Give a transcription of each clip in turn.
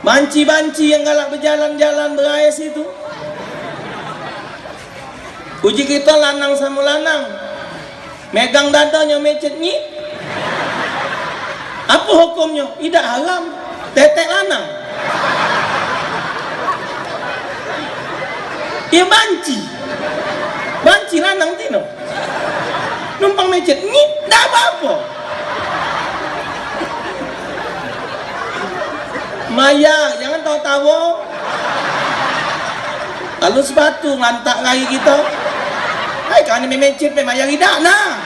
Banci-banci yang galak berjalan-jalan beraya situ. Uji kita lanang sama lanang, megang dadanya mecet ni. Apa hukumnya? Tidak haram. Tetek lanang. Ia banci. Banci lanang tino. Numpang mecet ni, tak apa-apa. Maya, jangan tahu-tahu. Kalau sepatu ngantak lagi kita. Hai, kan ini mecet Maya tidak nah.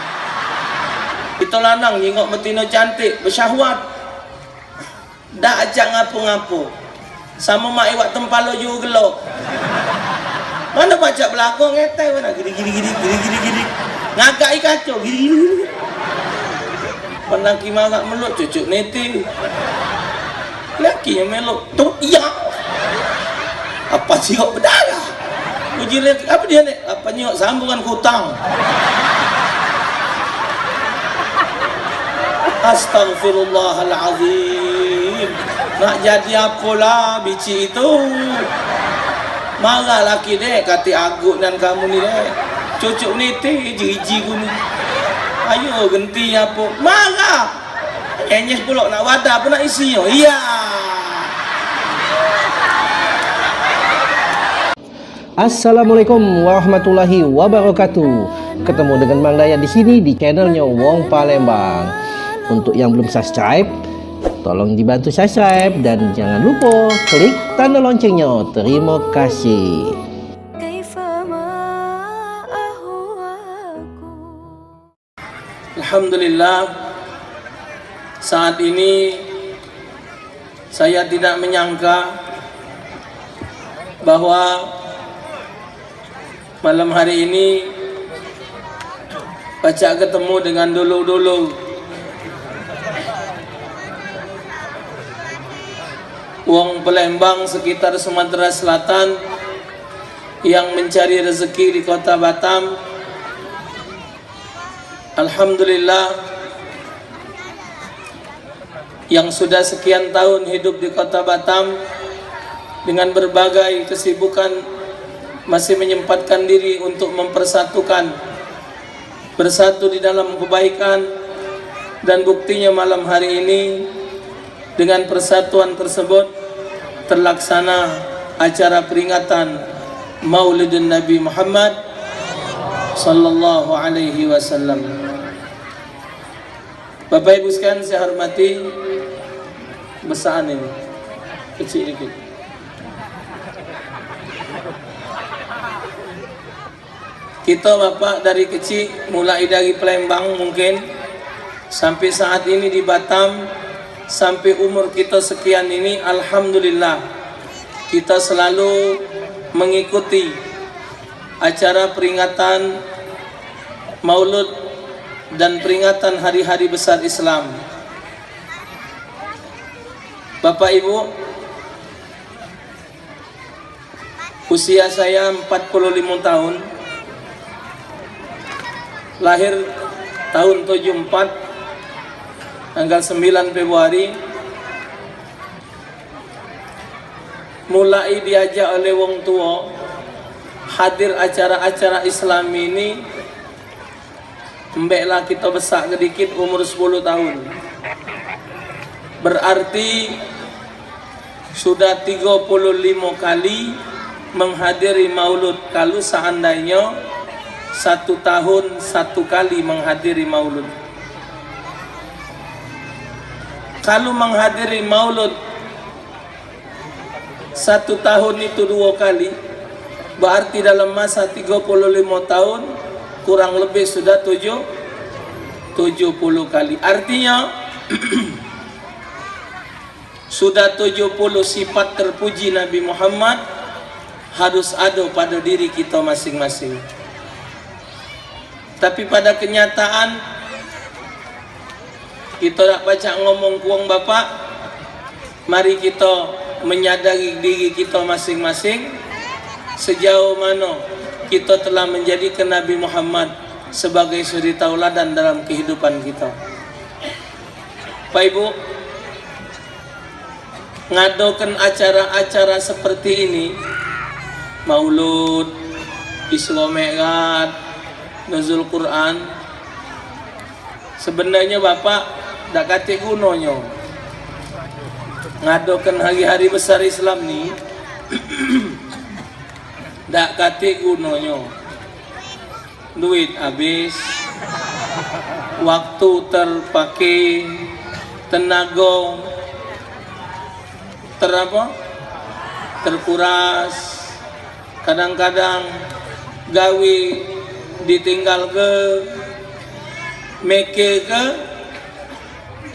Kita lanang jengok betina cantik, bersyahwat. Dak ajak ngapu-ngapu. Sama mak iwak tempalo juga gelok. Mana baca belakang ngetai mana gini. Ngagai kacau gini. Penaki marak meluk cucuk neti. Laki yang meluk tuh iya. Apa sih kok berdarah? Uji lagi apa dia nih? Apa nyok sambungan kutang? Astagfirullahalazim. Nak jadi apalah bici itu? Marah laki dek kati agut dan kamu ni dek. Cucuk neti jiji ku ni. Ayo genti apa? Marah. Enyeh pulak nak wadah pun nak isi yo. Iya. Assalamualaikum warahmatullahi wabarakatuh. Ketemu dengan Mang Dayan di sini di channelnya Wong Palembang. Untuk yang belum subscribe, tolong dibantu subscribe dan jangan lupa klik tanda loncengnya. Terima kasih. Alhamdulillah, saat ini saya tidak menyangka bahwa malam hari ini baca ketemu dengan dulu-dulu wong Palembang sekitar Sumatera Selatan yang mencari rezeki di kota Batam. Alhamdulillah, yang sudah sekian tahun hidup di kota Batam dengan berbagai kesibukan masih menyempatkan diri untuk mempersatukan, bersatu di dalam kebaikan, dan buktinya malam hari ini dengan persatuan tersebut terlaksana acara peringatan Maulidun Nabi Muhammad sallallahu alaihi wasallam. Bapak Ibu sekalian saya hormati, besar ini kecil dikit. Kita Bapak dari kecil mulai dari Palembang mungkin sampai saat ini di Batam, sampai umur kita sekian ini, alhamdulillah kita selalu mengikuti acara peringatan Maulud dan peringatan hari-hari besar Islam. Bapak Ibu, usia saya 45 tahun, lahir tahun 74, tanggal 9 Februari. Mulai diajak oleh wong tua hadir acara-acara Islam ini, mbeklah kita besar sedikit umur 10 tahun. Berarti sudah 35 kali menghadiri maulud. Kalau seandainya 1 tahun 1 kali menghadiri maulud. Kalau menghadiri maulud 1 tahun itu 2 kali, berarti dalam masa 35 tahun kurang lebih sudah 70 kali. Artinya sudah 70 sifat terpuji Nabi Muhammad harus ada pada diri kita masing-masing. Tapi pada kenyataan kita tak baca ngomong kuang Bapak. Mari kita menyadari diri kita masing-masing, sejauh mana kita telah menjadikan Nabi Muhammad sebagai suri tauladan dalam kehidupan kita. Pak Ibu, ngadokan acara-acara seperti ini, maulud, Isra Mi'raj, nuzul Quran, sebenarnya Bapak dak kate gunanya ngadokan hari-hari besar Islam nih. Dak kate gunanya duit habis, waktu terpakai, tenaga terkuras, kadang-kadang gawe ditinggal ke meke ke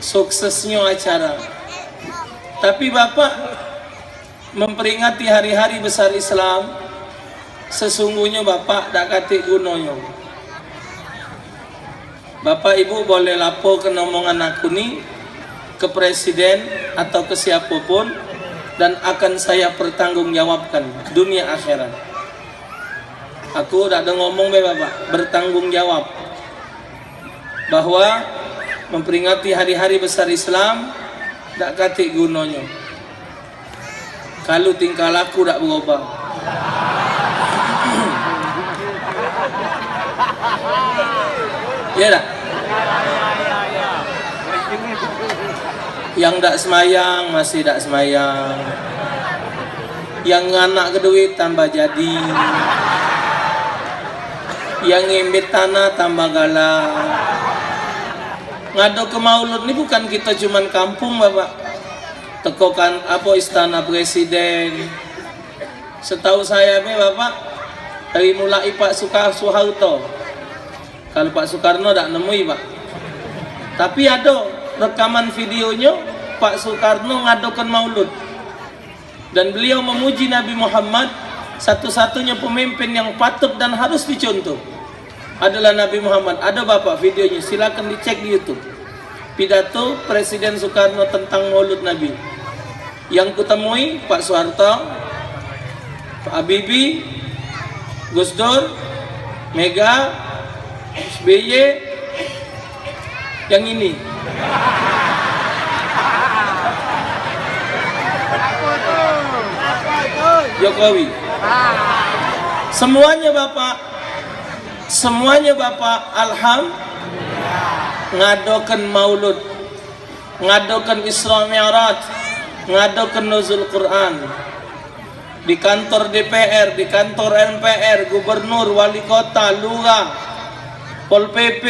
suksesnya acara. Tapi Bapak memperingati hari-hari besar Islam, sesungguhnya Bapak dak kate gunanya. Bapak Ibu boleh laporkan omongan aku nih ke presiden atau ke siapapun, dan akan saya pertanggungjawabkan dunia akhirat. Aku tak ada ngomong Bapak, bertanggung jawab bahwa memperingati hari-hari besar Islam tak katik gunanya kalau tingkah laku tak berubah. Ya tak? Yang tak semayang masih tak semayang, yang anak ke duit tambah jadi, yang ngimbit tanah tambah galak. Ngado ke maulud ini bukan kita cuman kampung Bapak, tekokan apa istana presiden. Setahu saya Bapak, dari mulai Pak Soeharto, kalau Pak Soekarno tak nemui Pak, tapi ada rekaman videonya Pak Soekarno ngadokan maulud, dan beliau memuji Nabi Muhammad. Satu-satunya pemimpin yang patut dan harus dicontoh adalah Nabi Muhammad. Ada Bapak videonya, silakan dicek di YouTube. Pidato Presiden Soekarno tentang maulud Nabi. Yang kutemui Pak Soeharto, Pak Habibie, Gus Dur, Mega, SBY, yang ini. Jokowi. Semuanya Bapak ngadokan maulud, ngadokan Isra Mi'raj, ngadokan nuzul Quran. Di kantor DPR, di kantor MPR, gubernur, wali kota, lurah, Pol PP,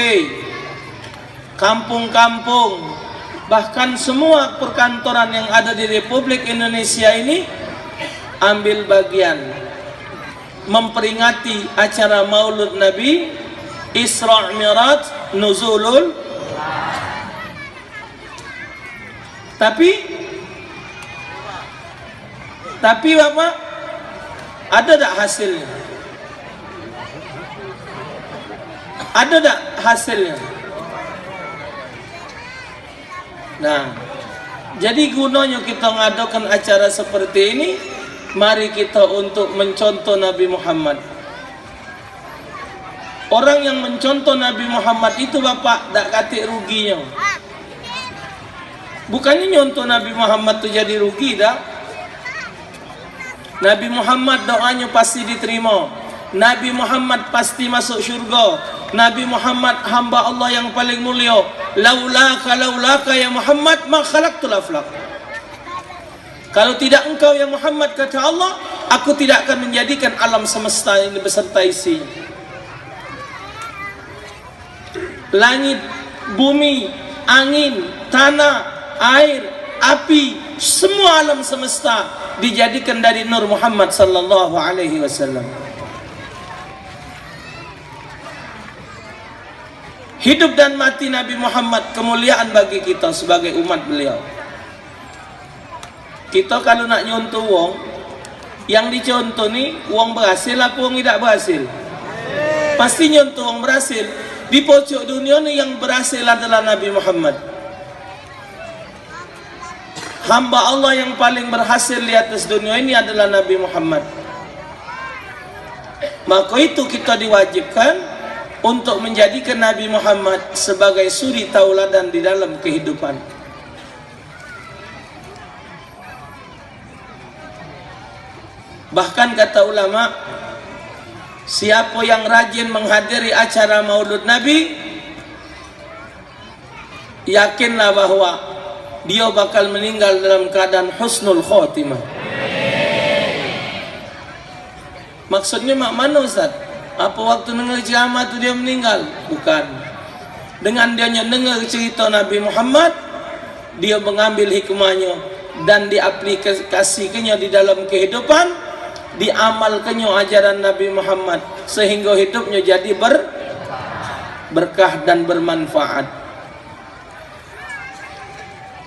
kampung-kampung, bahkan semua perkantoran yang ada di Republik Indonesia ini ambil bagian memperingati acara maulud Nabi, Isra Mi'raj, nuzulul. Tapi Bapak, ada tak hasilnya? Ada tak hasilnya? Nah, jadi gunanya kita ngadakan acara seperti ini, mari kita untuk mencontoh Nabi Muhammad. Orang yang mencontoh Nabi Muhammad itu Bapak tak katik ruginya. Bukannya nyontoh Nabi Muhammad itu jadi rugi dah. Nabi Muhammad doanya pasti diterima. Nabi Muhammad pasti masuk syurga. Nabi Muhammad hamba Allah yang paling mulia. Laulaka ya Muhammad ma khalaqtul aflaq. Kalau tidak engkau ya Muhammad, kata Allah, aku tidak akan menjadikan alam semesta ini beserta isi. Langit, bumi, angin, tanah, air, api, semua alam semesta dijadikan dari nur Muhammad sallallahu alaihi wasallam. Hidup dan mati Nabi Muhammad kemuliaan bagi kita sebagai umat beliau. Kita kalau nak nyontoh wong, yang dicontoh ni wong berhasil apa wong tidak berhasil? Pasti nyontoh wong berhasil. Di pojok dunia ni yang berhasil adalah Nabi Muhammad. Hamba Allah yang paling berhasil di atas dunia ini adalah Nabi Muhammad. Maka itu kita diwajibkan untuk menjadikan Nabi Muhammad sebagai suri tauladan di dalam kehidupan. Bahkan kata ulama, siapa yang rajin menghadiri acara Maulud Nabi, yakinlah bahwa dia bakal meninggal dalam keadaan husnul khotimah. Maksudnya mak mana Ustaz? Apa waktu dengar ceramah tu dia meninggal? Bukan. Dengan dia dengar cerita Nabi Muhammad, dia mengambil hikmahnya dan diaplikasikannya di dalam kehidupan, diamalkannya ajaran Nabi Muhammad sehingga hidupnya jadi berkah dan bermanfaat.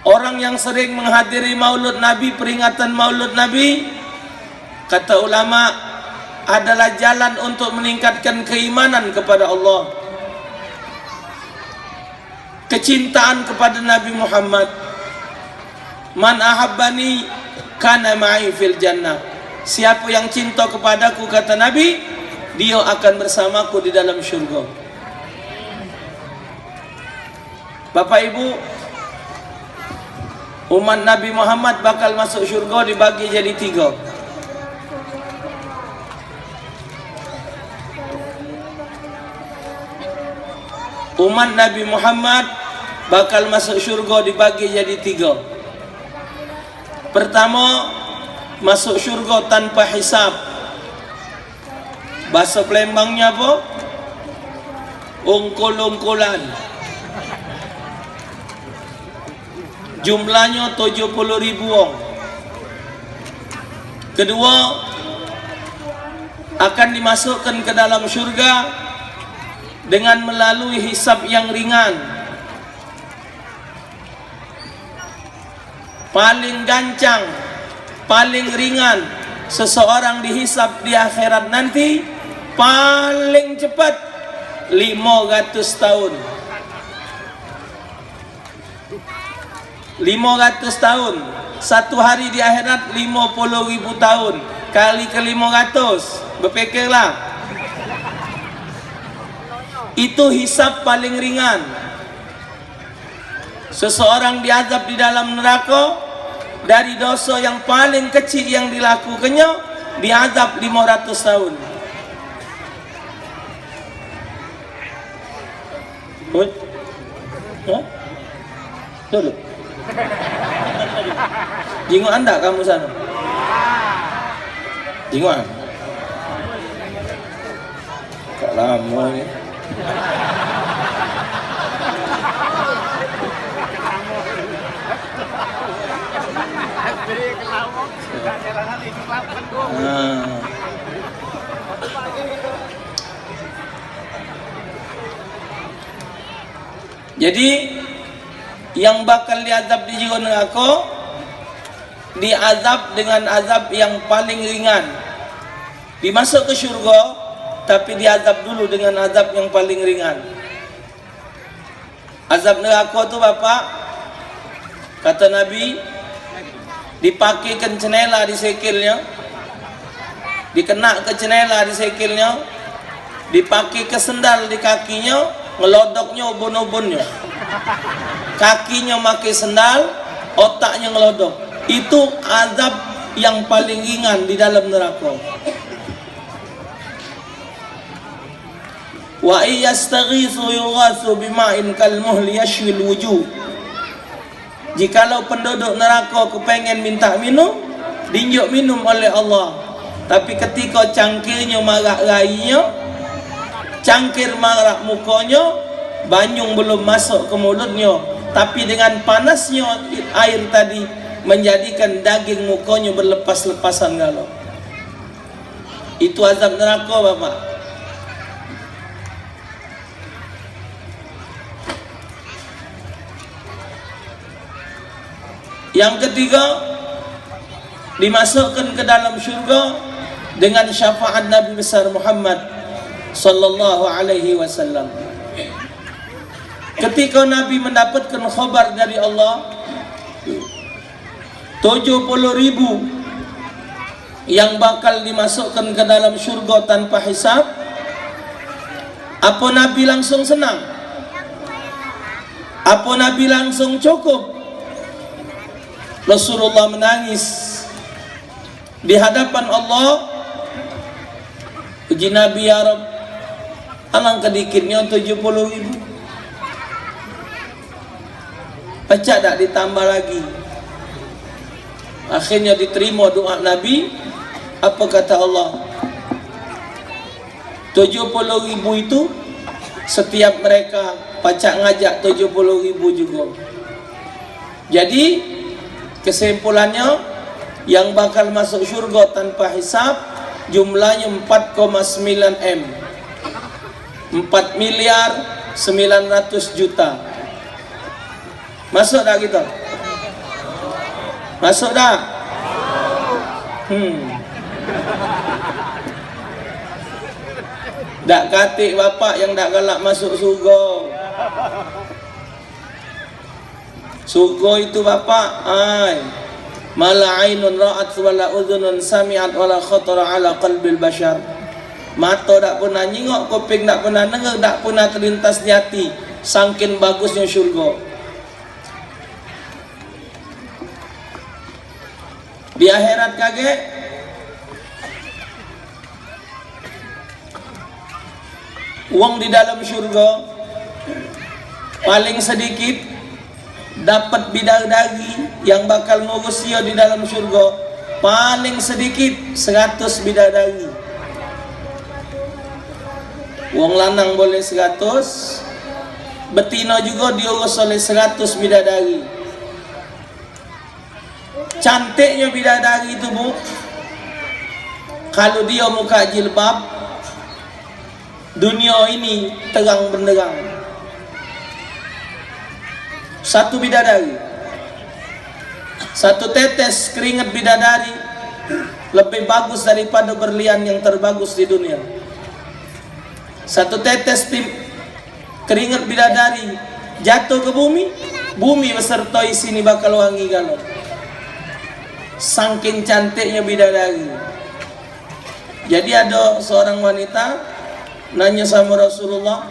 Orang yang sering menghadiri Maulud Nabi, peringatan Maulud Nabi, kata ulama, adalah jalan untuk meningkatkan keimanan kepada Allah, kecintaan kepada Nabi Muhammad. Man ahabbani kana ma'i fil jannah. Siapa yang cinta kepadaku, kata Nabi, dia akan bersamaku di dalam syurga. Bapak Ibu, umat Nabi Muhammad bakal masuk syurga dibagi jadi 3. Umat Nabi Muhammad bakal masuk syurga dibagi jadi 3. Pertama, masuk syurga tanpa hisab. Bahasa Palembangnya apa? Ungkul-ungkulan. Jumlahnya 70.000 orang. Kedua, akan dimasukkan ke dalam syurga dengan melalui hisab yang ringan. Paling gancang, paling ringan seseorang dihisab di akhirat nanti, paling cepat 500 tahun. 500 tahun. Satu hari di akhirat 50.000 tahun. Kali ke 500, berfikirlah. Itu hisab paling ringan. Seseorang diazab di dalam neraka dari dosa yang paling kecil yang dilakukannya, diazab 500 tahun. Dulu. Jenguk anda kamu sana. Jenguk. Kak lama ni. Jadi yang bakal diazab di jero neraka, diazab dengan azab yang paling ringan. Dimasuk ke syurga, tapi diazab dulu dengan azab yang paling ringan. Azab neraka tu Bapak, kata Nabi, dipakaikan cenela di sekilnya, dikena ke cenela di sekilnya, dipakai ke sendal di kakinya, ngelodoknya ubun-ubunnya. Kakinya pakai sendal, otaknya ngelodok. Itu azab yang paling ringan di dalam neraka. Wa iyastaghitsu yughatsu bima'in kalmuhli yashwil wujuh. Jikalau penduduk neraka kepengen minta minum, dinjuk minum oleh Allah. Tapi ketika cangkirnya marak rainya, cangkir marak mukanya, banyung belum masuk ke mulutnya, tapi dengan panasnya air tadi menjadikan daging mukanya berlepas-lepasan galau. Itu azab neraka Bapak. Yang ketiga, dimasukkan ke dalam syurga dengan syafaat Nabi besar Muhammad sallallahu alaihi wasallam. Ketika Nabi mendapatkan khabar dari Allah 70.000 yang bakal dimasukkan ke dalam syurga tanpa hisab, apa Nabi langsung senang? Apa Nabi langsung cukup? Rasulullah menangis. di hadapan Allah. Uji Nabi, ya Rab, alangkah dikitnya 70.000. Pecah tak ditambah lagi. Akhirnya diterima doa Nabi. Apa kata Allah? 70.000 itu setiap mereka pacak ngajak 70.000 juga. Jadi kesimpulannya, yang bakal masuk syurga tanpa hisab jumlahnya 4,9 M, 4.900.000.000. Masuk dah kita? Masuk dah? Dak katik bapak yang dak galak masuk surga. Surga itu bapak, mala ainun ra'at wala udhunun sami'at wala khatara ala qalbil bashar. Mata dak pernah nyingok, kuping dak pernah dengar, dak pernah terlintas di hati, saking bagusnya syurga. Di akhirat kaget, uang di dalam syurga paling sedikit dapat bidadari yang bakal ngurus dia di dalam syurga, paling sedikit 100 bidadari. Uang lanang boleh 100, betina juga diurus oleh 100 bidadari. Cantiknya bidadari itu, Bu, kalau dia muka jilbab, dunia ini terang benderang. Satu bidadari, satu tetes keringat bidadari lebih bagus daripada berlian yang terbagus di dunia. Satu tetes keringat bidadari jatuh ke bumi, bumi beserta isini bakal wangi galau. Saking cantiknya bidadari. Jadi ada seorang wanita nanya sama Rasulullah,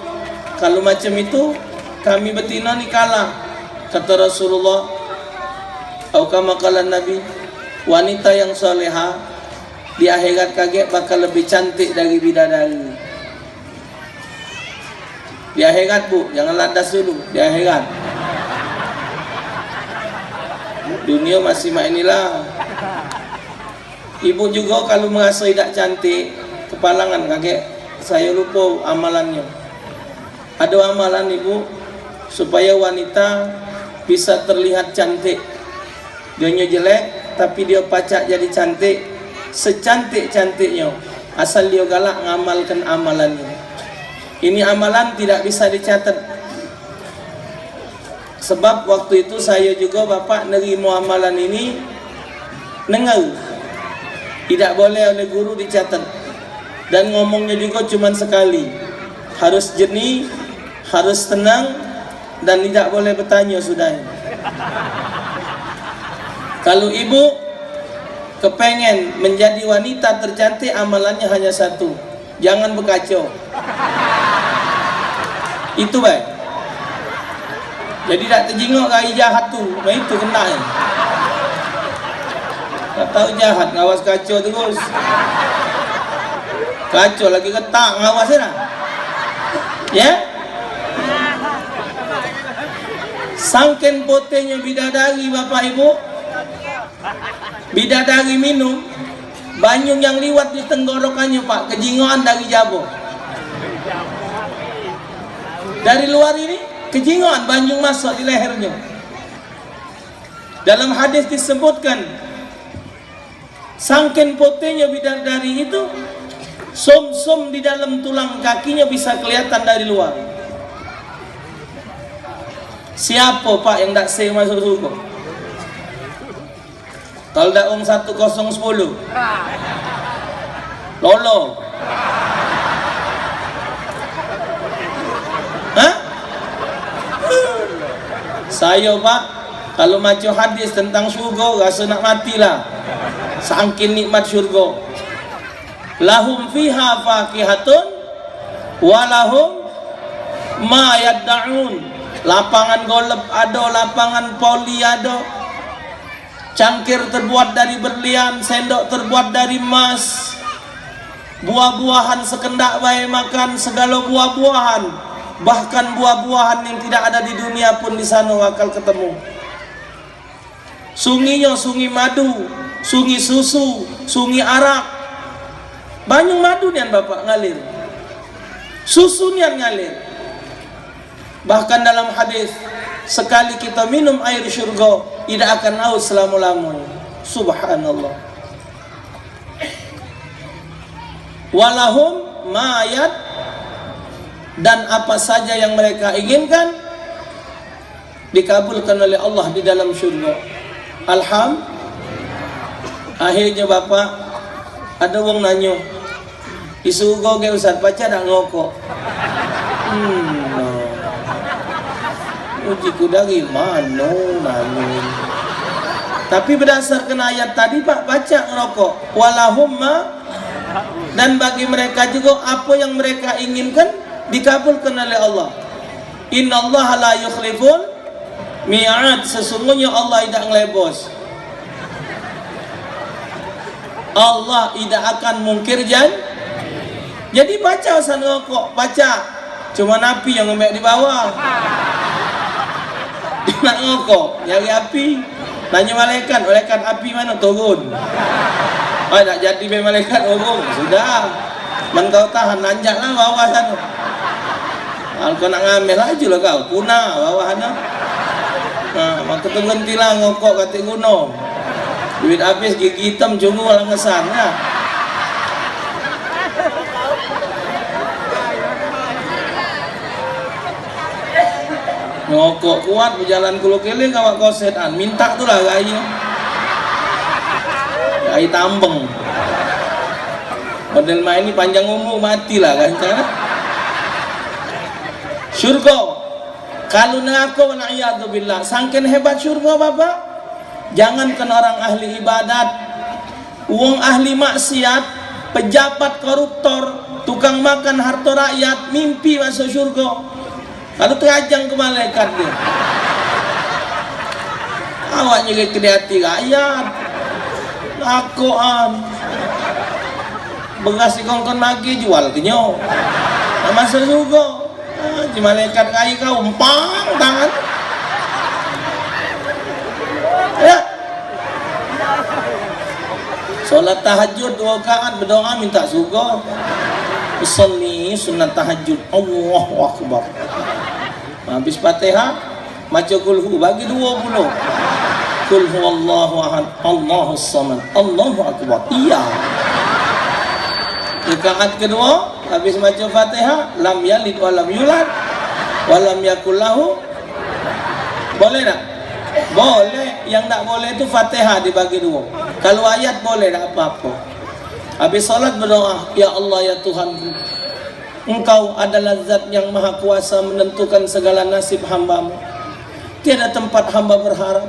kalau macam itu kami betina ni kalah. Kata Rasulullah, atau kama kala Nabi, wanita yang soleha di akhirat kaget bakal lebih cantik dari bidadari. Di akhirat, Bu, jangan landas dulu. Di akhirat, dunia masih main inilah. Ibu juga kalau merasa tidak cantik, kepalangan kakek, saya lupa amalannya. Ada amalan ibu supaya wanita bisa terlihat cantik. Dia jelek tapi dia pacak jadi cantik, secantik-cantiknya, asal dia galak ngamalkan amalannya. Ini amalan tidak bisa dicatat. Sebab waktu itu saya juga bapak nerima amalan ini dengar, tidak boleh oleh guru dicatat, dan ngomongnya juga cuma sekali, harus jernih, harus tenang, dan tidak boleh bertanya sudah. Kalau ibu kepengen menjadi wanita tercantik, amalannya hanya satu, jangan berkacau. Itu baik. Jadi tak terjengok kaya jahat tu, nah itu kena ya. Tak tahu jahat, ngawas kacau terus. Kacau lagi ketak, ngawasnya dah. Ya? Sangken potenya bidadari bapak ibu. Bidadari minum, banyung yang liwat di tenggorokannya pak, kejingoan dari jabo. Dari luar ini, kejingoan banyung masuk di lehernya. Dalam hadis disebutkan, sangken potenya bidadari itu, som-som di dalam tulang kakinya bisa kelihatan dari luar. Siapa pak yang tak say masuk surga? Kalau dak 1010 lolo. Hah? Saya pak, kalau macam hadis tentang surga, rasa nak matilah. Saking nikmat surga. Lahum fiha fakihatun walahum ma yadda'un. Lapangan golf ada, lapangan poli ada, cangkir terbuat dari berlian, sendok terbuat dari emas, buah-buahan sekendak bae makan, segala buah-buahan, bahkan buah-buahan yang tidak ada di dunia pun di sana bakal ketemu. Sunginya sungi madu, sungi susu, sungi arak, banyak madu nian bapak ngalir, susu nian ngalir. Bahkan dalam hadis, sekali kita minum air syurga tidak akan haus selama-lamanya. Subhanallah. Walahum ma'ayat, dan apa saja yang mereka inginkan dikabulkan oleh Allah di dalam syurga. Akhirnya bapak, ada wong nanyo, isugo ke Ustaz pacar dak ngokok. Uji kuda gimana nanyo. Tapi berdasarkan ayat tadi pak, baca ngerokok. Walahumma, dan bagi mereka juga apa yang mereka inginkan dikabulkan oleh Allah. Innallaha la yukhliful mi'ad, sesungguhnya Allah tidak ngelebos. Allah tidak akan mungkir jadi baca usah ngerokok, baca. Cuma napi yang ngemek di bawah. Dia nak ngerokok, nyari api. Tanya malaikat api mana turun. Oh, tak jadi be malaikat urung. Sudah. Man kau tahan, nanjaklah bawah sana. Kalau kau nak ngambil aja lah kau, punah bawah sana. Nah, maka tu berhentilah ngokok kata gunung. Duit habis gigi hitam cungu lah ngesan ya. Ngokok kuat berjalan kulo kele kawak kosetan, minta tu lah gaya. Gaya tambeng. Model main ini panjang umur matilah kan cara. Syurga. Kalau neraka wala'iyadzubillah, sangkin hebat syurga bapak. Jangankan orang ahli ibadat, uang ahli maksiat, pejabat koruptor, tukang makan harta rakyat, mimpi masuk syurga. Kalau terajang ke malaikat dia. Awaknya ke hati rakyat. Lakoan. Beras dikongkon lagi jual kenyo. Masuk syurga. Di malaikat kaya kau empang tangan. Ya. Solat tahajud 2 rakaat berdoa minta surga. Usolli sunat tahajud. Allahu akbar. Habis Fatihah baca kulhu bagi 20. Qul huwallahu ahad, Allahus samad, Allahu akbar. Iya. Rakaat kedua habis baca Fatihah, lam yalid wa lam yulad wa lam yakul lahu. Boleh tak? Boleh. Yang tak boleh itu Fatihah dibagi 2. Kalau ayat boleh tak apa-apa. Habis salat berdoa, ya Allah ya Tuhanku, Engkau adalah zat yang maha kuasa menentukan segala nasib hambamu. Tiada tempat hamba berharap,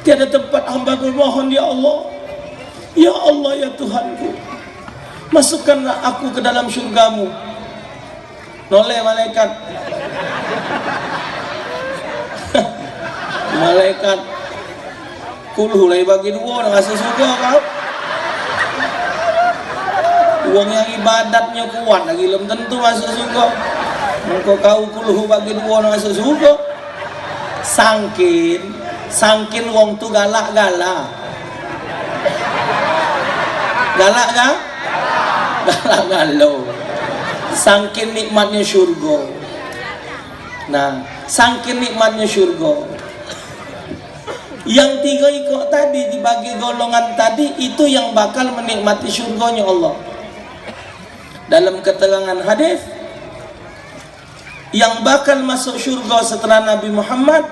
tiada tempat hamba bermohon, ya Allah. Ya Allah ya Tuhanku, masukkanlah aku ke dalam syurgamu. Noleh malaikat. Malaikat kulhu lagi bagi 2 nak masuk surga kau. Uang yang ibadatnya kuat lagi belum tentu masuk surga. Engkau kau kulhu bagi 2 nak masuk surga. Sangkin wong tu galak-galak. Galak kan? Galak-galau. Sangkin nikmatnya syurga. Nah, sangkin nikmatnya syurga. Yang 3 ikut tadi dibagi golongan tadi, itu yang bakal menikmati syurganya Allah. Dalam keterangan hadis, yang bakal masuk syurga setelah Nabi Muhammad,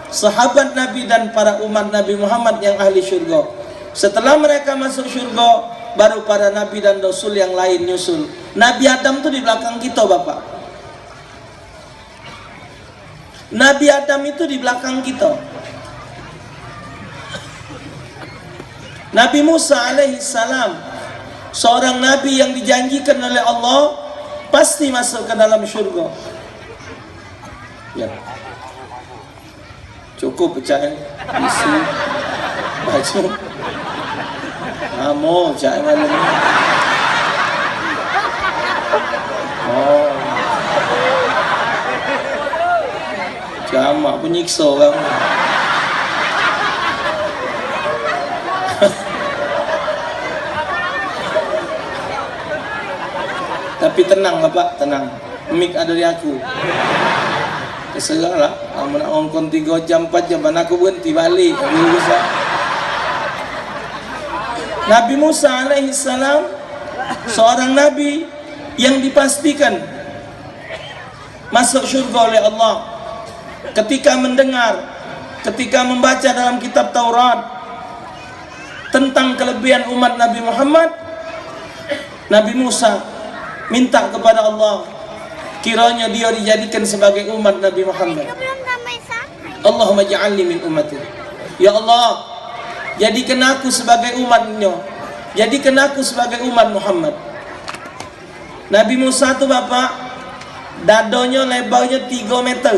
sahabat Nabi dan para umat Nabi Muhammad yang ahli syurga. Setelah mereka masuk syurga, baru para Nabi dan Rasul yang lain nyusul. Nabi Adam itu di belakang kita bapak. Nabi Adam itu di belakang kita. Nabi Musa alaihissalam, seorang nabi yang dijanjikan oleh Allah pasti masuk ke dalam syurga. Ya. Cukup percaya isi. Baju. Kamu jangan. Oh. Jamak penyiksa kamu. Tapi tenang Bapak, tenang. Mik ada di aku. Terserah lah. Kamu nak ngongkon 3 jam, 4 jam, mana aku berhenti balik. Nabi Musa alaihissalam seorang nabi yang dipastikan masuk syurga oleh Allah ketika mendengar, ketika membaca dalam kitab Taurat tentang kelebihan umat Nabi Muhammad. Nabi Musa minta kepada Allah kiranya dia dijadikan sebagai umat Nabi Muhammad. Allahumma ja'alni min ummati. Ya Allah, jadikan aku sebagai umatnya, jadikan aku sebagai umat Muhammad. Nabi Musa tu Bapak, dadonya lebarnya 3 meter.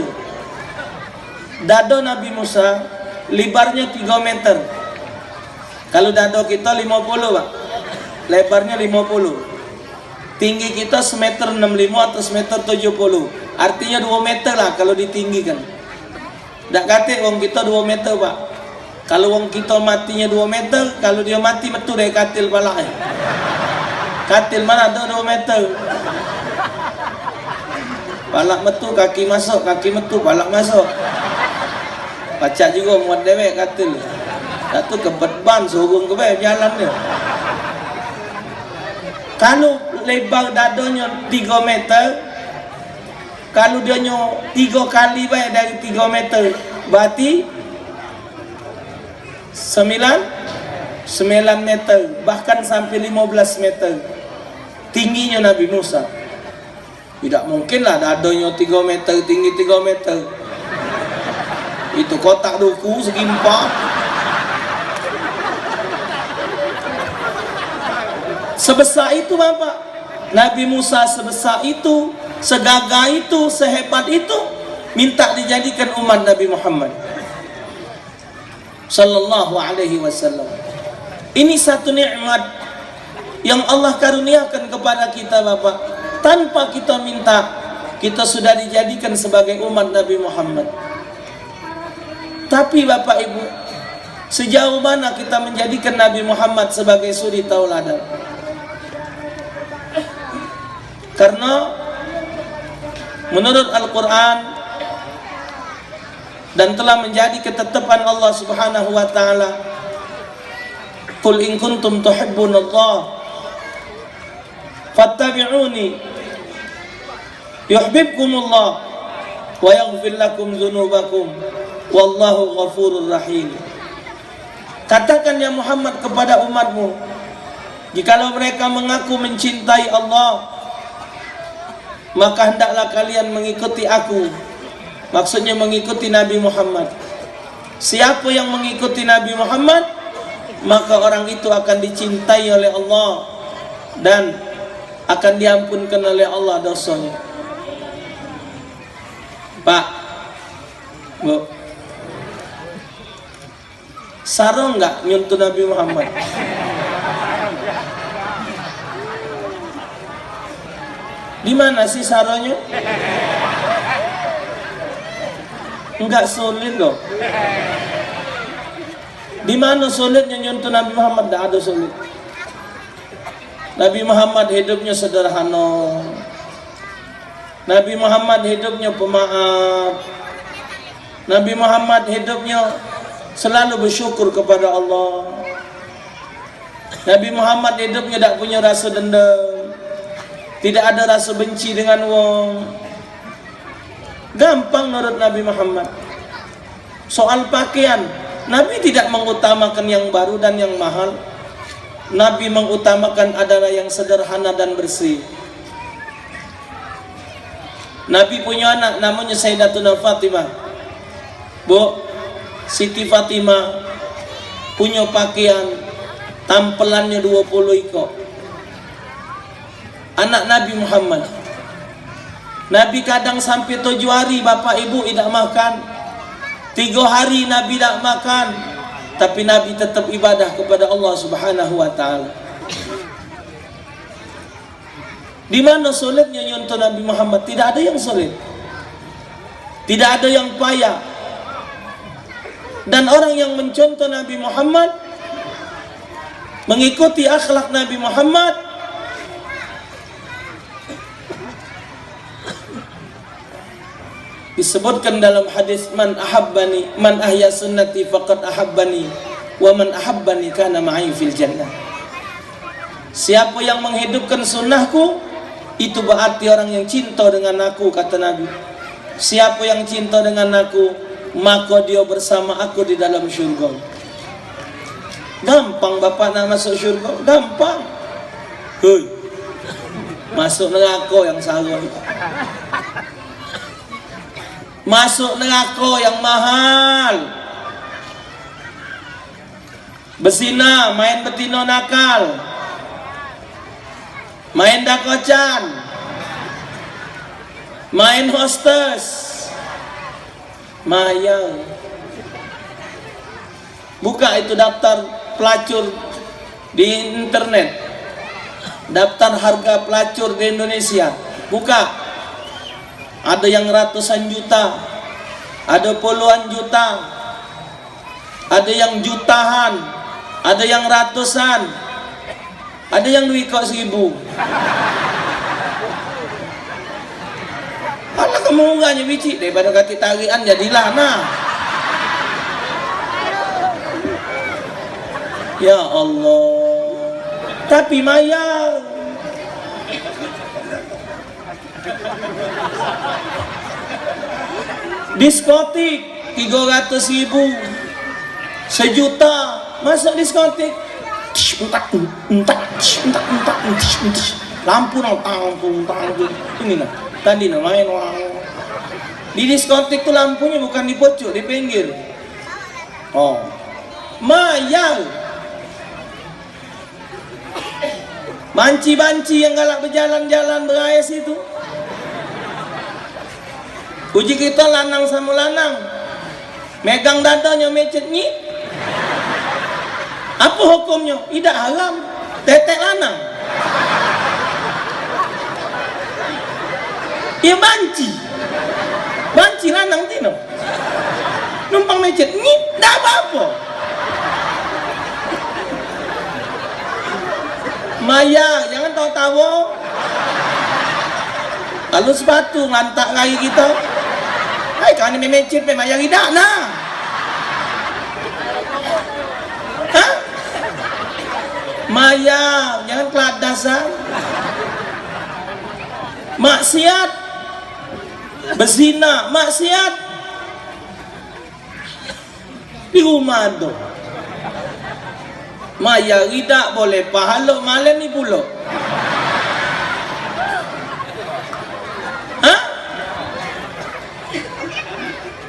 Dado Nabi Musa lebarnya 3 meter. Kalau dado kita 50 Pak, lebarnya 50. Tinggi kita semeter 65 atau semeter 70. Artinya 2 meter lah kalau ditinggikan. Tak kata orang kita 2 meter Pak. Kalau orang kita matinya 2 meter, kalau dia mati betul dari katil pala. Katil mana ada 2 meter. Palak betul kaki masuk, kaki betul palak masuk. Pacak juga muat dewek katil. Tak tu kebet ban sorong ke jalan dia. Kalau lebar dadonya 3 meter, kalau dia 3 kali baik dari 3 meter, berarti 9 meter, bahkan sampai 15 meter tingginya Nabi Musa. Tidak mungkinlah dadonya 3 meter, tinggi 3 meter. Itu kotak duku segi 4. Sebesar itu Bapak, Nabi Musa sebesar itu, segagah itu, sehebat itu, minta dijadikan umat Nabi Muhammad sallallahu alaihi wasallam. Ini satu nikmat yang Allah karuniakan kepada kita Bapak. Tanpa kita minta, kita sudah dijadikan sebagai umat Nabi Muhammad. Tapi Bapak Ibu, sejauh mana kita menjadikan Nabi Muhammad sebagai suri tauladan? Karena menurut Al-Quran dan telah menjadi ketetapan Allah Subhanahu wa taala, qul in kuntum tuhibbunallah fattabi'uni yuhibbukumullah wa yaghfir lakum dzunubakum wallahu ghafurur rahim. Katakan ya Muhammad kepada umatmu, jikalau mereka mengaku mencintai Allah, maka hendaklah kalian mengikuti aku. Maksudnya mengikuti Nabi Muhammad. Siapa yang mengikuti Nabi Muhammad, maka orang itu akan dicintai oleh Allah dan akan diampunkan oleh Allah dosanya. Pak, Bu, sarung enggak nyuntuh Nabi Muhammad? Di mana sih saronya? Enggak sulit loh. Di mana sulitnya nyentuh Nabi Muhammad? Tak ada sulit. Nabi Muhammad hidupnya sederhana. Nabi Muhammad hidupnya pemaaf. Nabi Muhammad hidupnya selalu bersyukur kepada Allah. Nabi Muhammad hidupnya tak punya rasa dendam. Tidak ada rasa benci dengan wong. Gampang menurut Nabi Muhammad. Soal pakaian, Nabi tidak mengutamakan yang baru dan yang mahal. Nabi mengutamakan adalah yang sederhana dan bersih. Nabi punya anak namanya Sayyidatuna Fatimah. Bu, Siti Fatimah punya pakaian tampelannya 20 ekor. Anak Nabi Muhammad. Nabi kadang sampai 7 hari Bapak Ibu tidak makan. 3 hari Nabi tidak makan. tapi Nabi tetap ibadah kepada Allah Subhanahu wa taala. Di mana sulitnya nyontoh Nabi Muhammad? Tidak ada yang sulit, tidak ada yang payah. Dan orang yang mencontoh Nabi Muhammad, mengikuti akhlak Nabi Muhammad, disebutkan dalam hadis, man ahabbani, man ahya sunnati faqad ahabbani, wa man ahabbani kana ma'i fil jannah. Siapa yang menghidupkan sunnahku, itu berarti orang yang cinta dengan aku, kata Nabi. Siapa yang cinta dengan aku, maka dia bersama aku di dalam syurga. Gampang bapak nak masuk syurga, gampang. Hei, masuk neraka yang salah. Masuk neraka yang mahal. Berzina, main betina nakal, main dakocan, main hostess, maya. Buka itu daftar pelacur di internet, daftar harga pelacur di Indonesia. Buka, ada yang ratusan juta, ada puluhan juta, ada yang jutaan, ada yang ratusan, ada yang duit kok 1000. Alah kamu enggaknya biji daripada kati tarian jadilah nah. Ya Allah, tapi maya. Diskotik 300.000, 1 juta masuk diskotik. Lampu ini nah. Tadi nah main orang di diskotik tuh lampunya bukan di pojok, di pinggir. Oh, maya. Banci-banci yang galak berjalan-jalan berayas itu. Uji kita lanang sama lanang, megang dadanya mecet nyit. Apa hukumnya? Tidak haram, tetek lanang. Ya banci, banci lanang tino. Numpang mecet nyit, tidak apa-apa. Maya, jangan tahu-tahu. Kalau sepatu ngantak kaki kita, hai kan ini mecet memang yang tidak nah. Hah? Maya, jangan keladasan. Maksiat, berzina, maksiat di rumah tu. Maya tidak boleh pahala malam ni pula. Hah?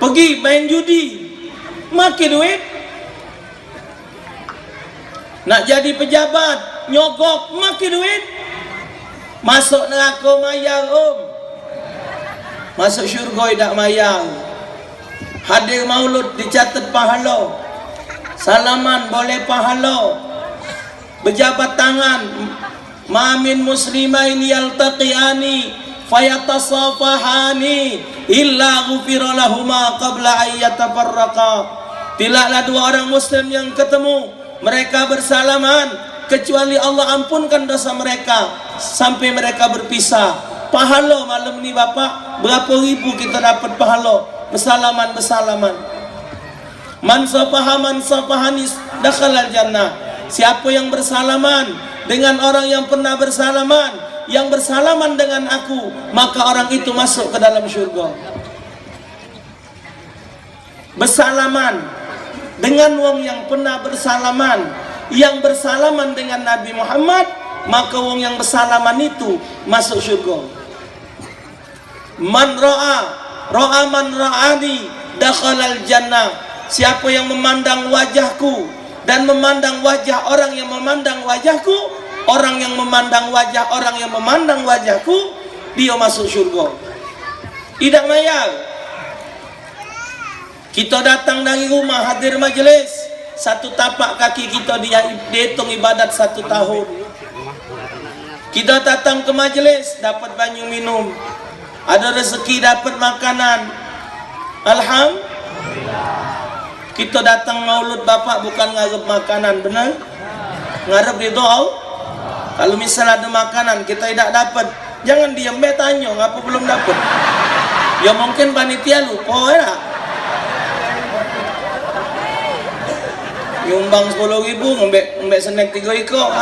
Pergi main judi, makin duit. Nak jadi pejabat, nyogok, makin duit. Masuk neraka maya masuk syurga tidak maya. Hadir maulud dicatat pahala. Salaman boleh pahala. Berjabat tangan, ma min muslimain yaltaqiyani fayatasafahani illa ghufira lahuma qabla an yatafarraqa. Tidaklah dua orang muslim yang ketemu, mereka bersalaman, kecuali Allah ampunkan dosa mereka sampai mereka berpisah. Pahala malam ni bapak, berapa ribu kita dapat pahala bersalaman. Man safahani dakhalal jannah. Siapa yang bersalaman dengan orang yang pernah bersalaman, yang bersalaman dengan aku, maka orang itu masuk ke dalam syurga. Bersalaman dengan wong yang pernah bersalaman, yang bersalaman dengan Nabi Muhammad, maka wong yang bersalaman itu masuk syurga. Man ra'a man ra'ani dakhalal jannah. Siapa yang memandang wajahku dan memandang wajah orang yang memandang wajahku, orang yang memandang wajah orang yang memandang wajahku, dia masuk syurga. Tidak mayal. Kita datang dari rumah hadir majelis, satu tapak kaki kita dihitung ibadat 1 tahun. Kita datang ke majelis dapat banyu minum, ada rezeki dapat makanan. Alhamdulillah. Kita datang maulud bapak bukan ngarep makanan, benar? Ngarep ridho Allah. Kalau misal ada makanan kita tidak dapat, jangan diam tanya ngapa belum dapat. Ya mungkin panitia lupa ya. Nyumbang 10.000 ngembek snack 3 ekor.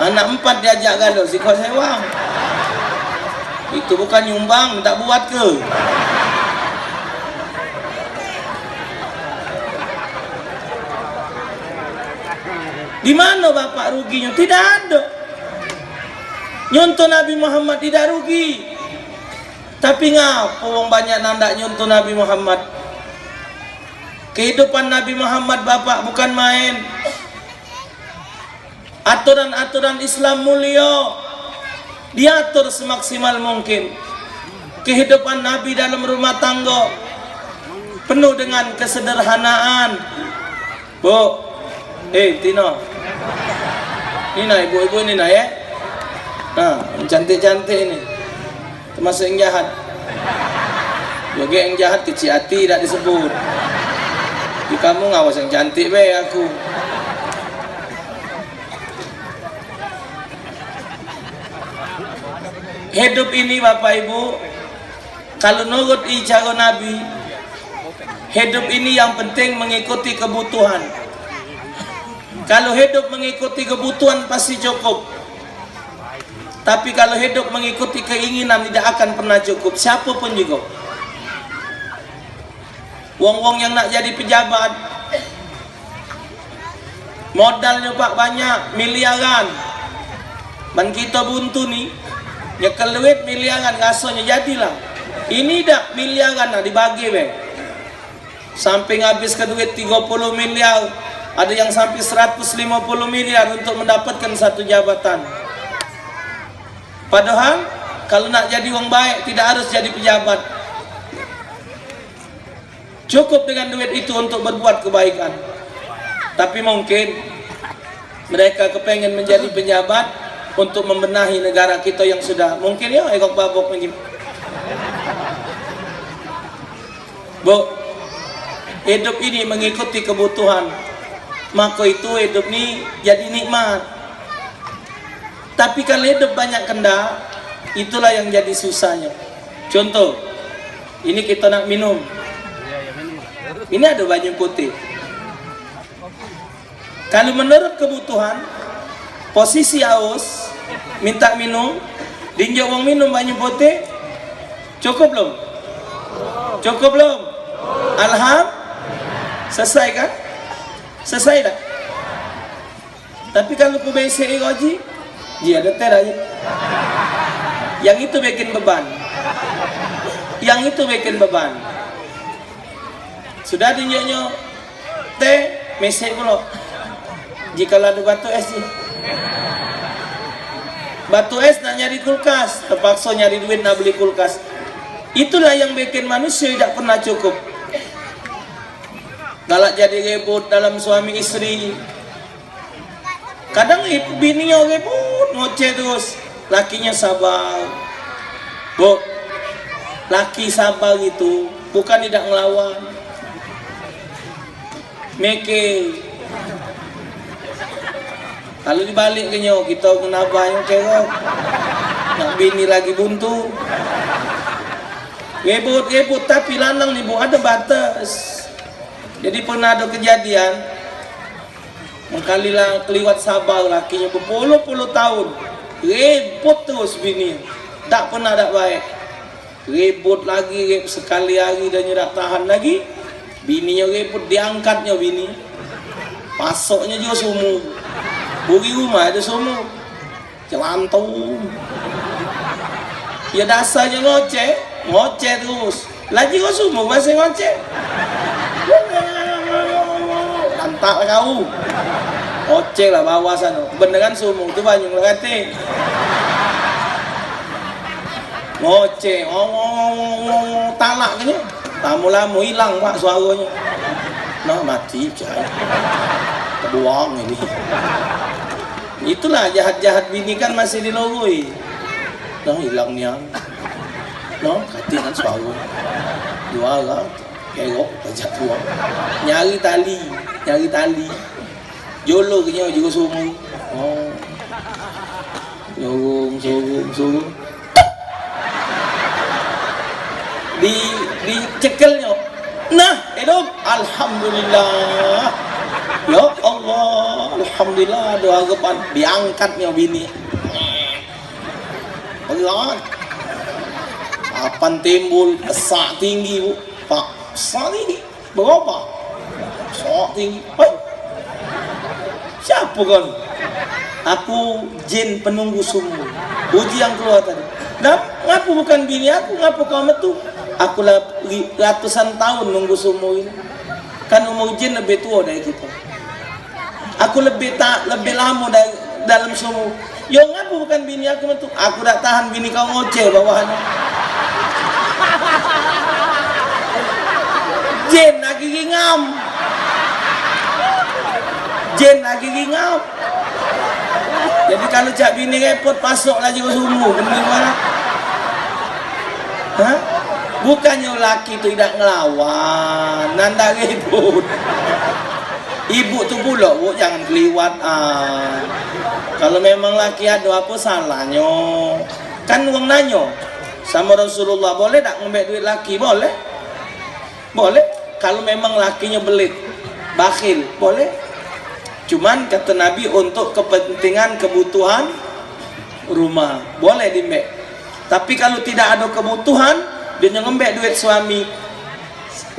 Anak 4 diajak galau si kau sewang. Itu bukan nyumbang, tak buat ke? Di mana bapak ruginya? Tidak ada. Nyontoh Nabi Muhammad tidak rugi. Tapi ngapa orang banyak nandak nyontoh Nabi Muhammad? Kehidupan Nabi Muhammad bapak bukan main. Aturan-aturan Islam mulia diatur semaksimal mungkin. Kehidupan Nabi dalam rumah tangga penuh dengan kesederhanaan. Bu, Tino, Nina, ibu-ibu Nina ya. Nah, cantik-cantik ini, termasuk yang jahat. Juga yang jahat kecil hati tidak disebut. Di kamu ngawas yang cantik be aku. Hidup ini bapak ibu, kalau nurut cara Nabi, hidup ini yang penting mengikuti kebutuhan. Kalau hidup mengikuti kebutuhan pasti cukup. Tapi kalau hidup mengikuti keinginan tidak akan pernah cukup, siapapun juga. Wong-wong yang nak jadi pejabat, modalnya pak banyak, miliaran. Dan kita buntu nih, nyekel duit miliaran, ngasonya jadilah. Ini dah miliaran lah dibagi be. Sampai habis ke duit 30 miliar, ada yang sampai 150 miliar untuk mendapatkan satu jabatan. Padahal kalau nak jadi orang baik tidak harus jadi pejabat. Cukup dengan duit itu untuk berbuat kebaikan. Tapi mungkin mereka kepengen menjadi pejabat untuk membenahi negara kita yang sudah mungkin ya ekok babok lagi. Bu, hidup ini mengikuti kebutuhan, maka itu hidup ini jadi nikmat. Tapi kalau hidup banyak kendak, itulah yang jadi susahnya. Contoh, ini kita nak minum, ini ada banyu putih. Kalau menurut kebutuhan, posisi haus, minta minum, dinjau orang minum banyu putih, cukup belum? Cukup belum? Alhamdulillah, selesai kan? Selesai tak? Tapi kalau ku BCI gaji, dia ada ter aja. Yang itu bikin beban. Yang itu bikin beban. Sudah dinjaunya teh, mesej pula. Jika ada batu es sih. Batu es nak nyari kulkas, terpaksa nyari duit nak beli kulkas. Itulah yang bikin manusia tidak pernah cukup. Galak jadi ribut dalam suami istri. Kadang bininya ribut, ngoceh terus. Lakinya sabar. Bu, laki sabar itu bukan tidak ngelawan. Mikir. Kalau dibalik ke nyo, kita kenapa yang kerok. Nak bini lagi buntu. Ribut, tapi lanang nih bu, ada batas. Jadi pernah ada kejadian, mengkalilah keliwat sabar lakinya berpuluh-puluh tahun, ribut terus bini, tak pernah tak baik. Ribut lagi, sekali hari dan tak tahan lagi, bininya ribut, diangkatnya bini, pasoknya juga sumur, buri rumah ada sumur, celantung. Ya dasarnya ngoceh terus, lagi kau sumur masih ngoceh. Lantak kau, oceh lah bawah sana. Beneran sumur tu banyak lekati. Ngoceh, talak kenya. Tamu-lamu hilang pak suaranya. Nah mati cai. Kebuang ini. Itulah jahat-jahat bini kan masih dilogoi. Nah hilangnya. Nah kati kan suara. Juara. Kerok pajak tua. Nyari tali. Jolo kenyau juga sungai. Oh. Sorong. Di cekelnya. Nah, hidup. Alhamdulillah. Ya Allah, alhamdulillah doa kepan diangkatnya bini. Berat. Kapan timbul esak tinggi, Bu? Pak, esak tinggi. Berapa? Esak tinggi. Hei. Siapa kan? Aku jin penunggu sumur. Uji yang keluar tadi. Dan ngapu bukan bini aku, ngapu kau metu. Aku ratusan tahun nunggu sumur ini. Kan umur jin lebih tua dari kita. Aku lebih lama dalam sumur. Yo ngapu bukan bini aku metu. Aku tak tahan bini kau ngoceh bawahannya. Jin lagi ngam. Jadi kalau cak bini repot pasok lagi ke sumur, bening mana? Hah? Bukannya laki itu tidak ngelawan, nanda ribut. Ibu tu pula, Bu, jangan keliwat. Kalau memang laki ada apa salahnya? Kan uang nanyo sama Rasulullah, boleh tak ngambil duit laki? Boleh. Kalau memang lakinya belit, bakhil, boleh. Cuman kata Nabi untuk kepentingan kebutuhan rumah boleh dimbek. Tapi kalau tidak ada kebutuhan, dia ngembek duit suami,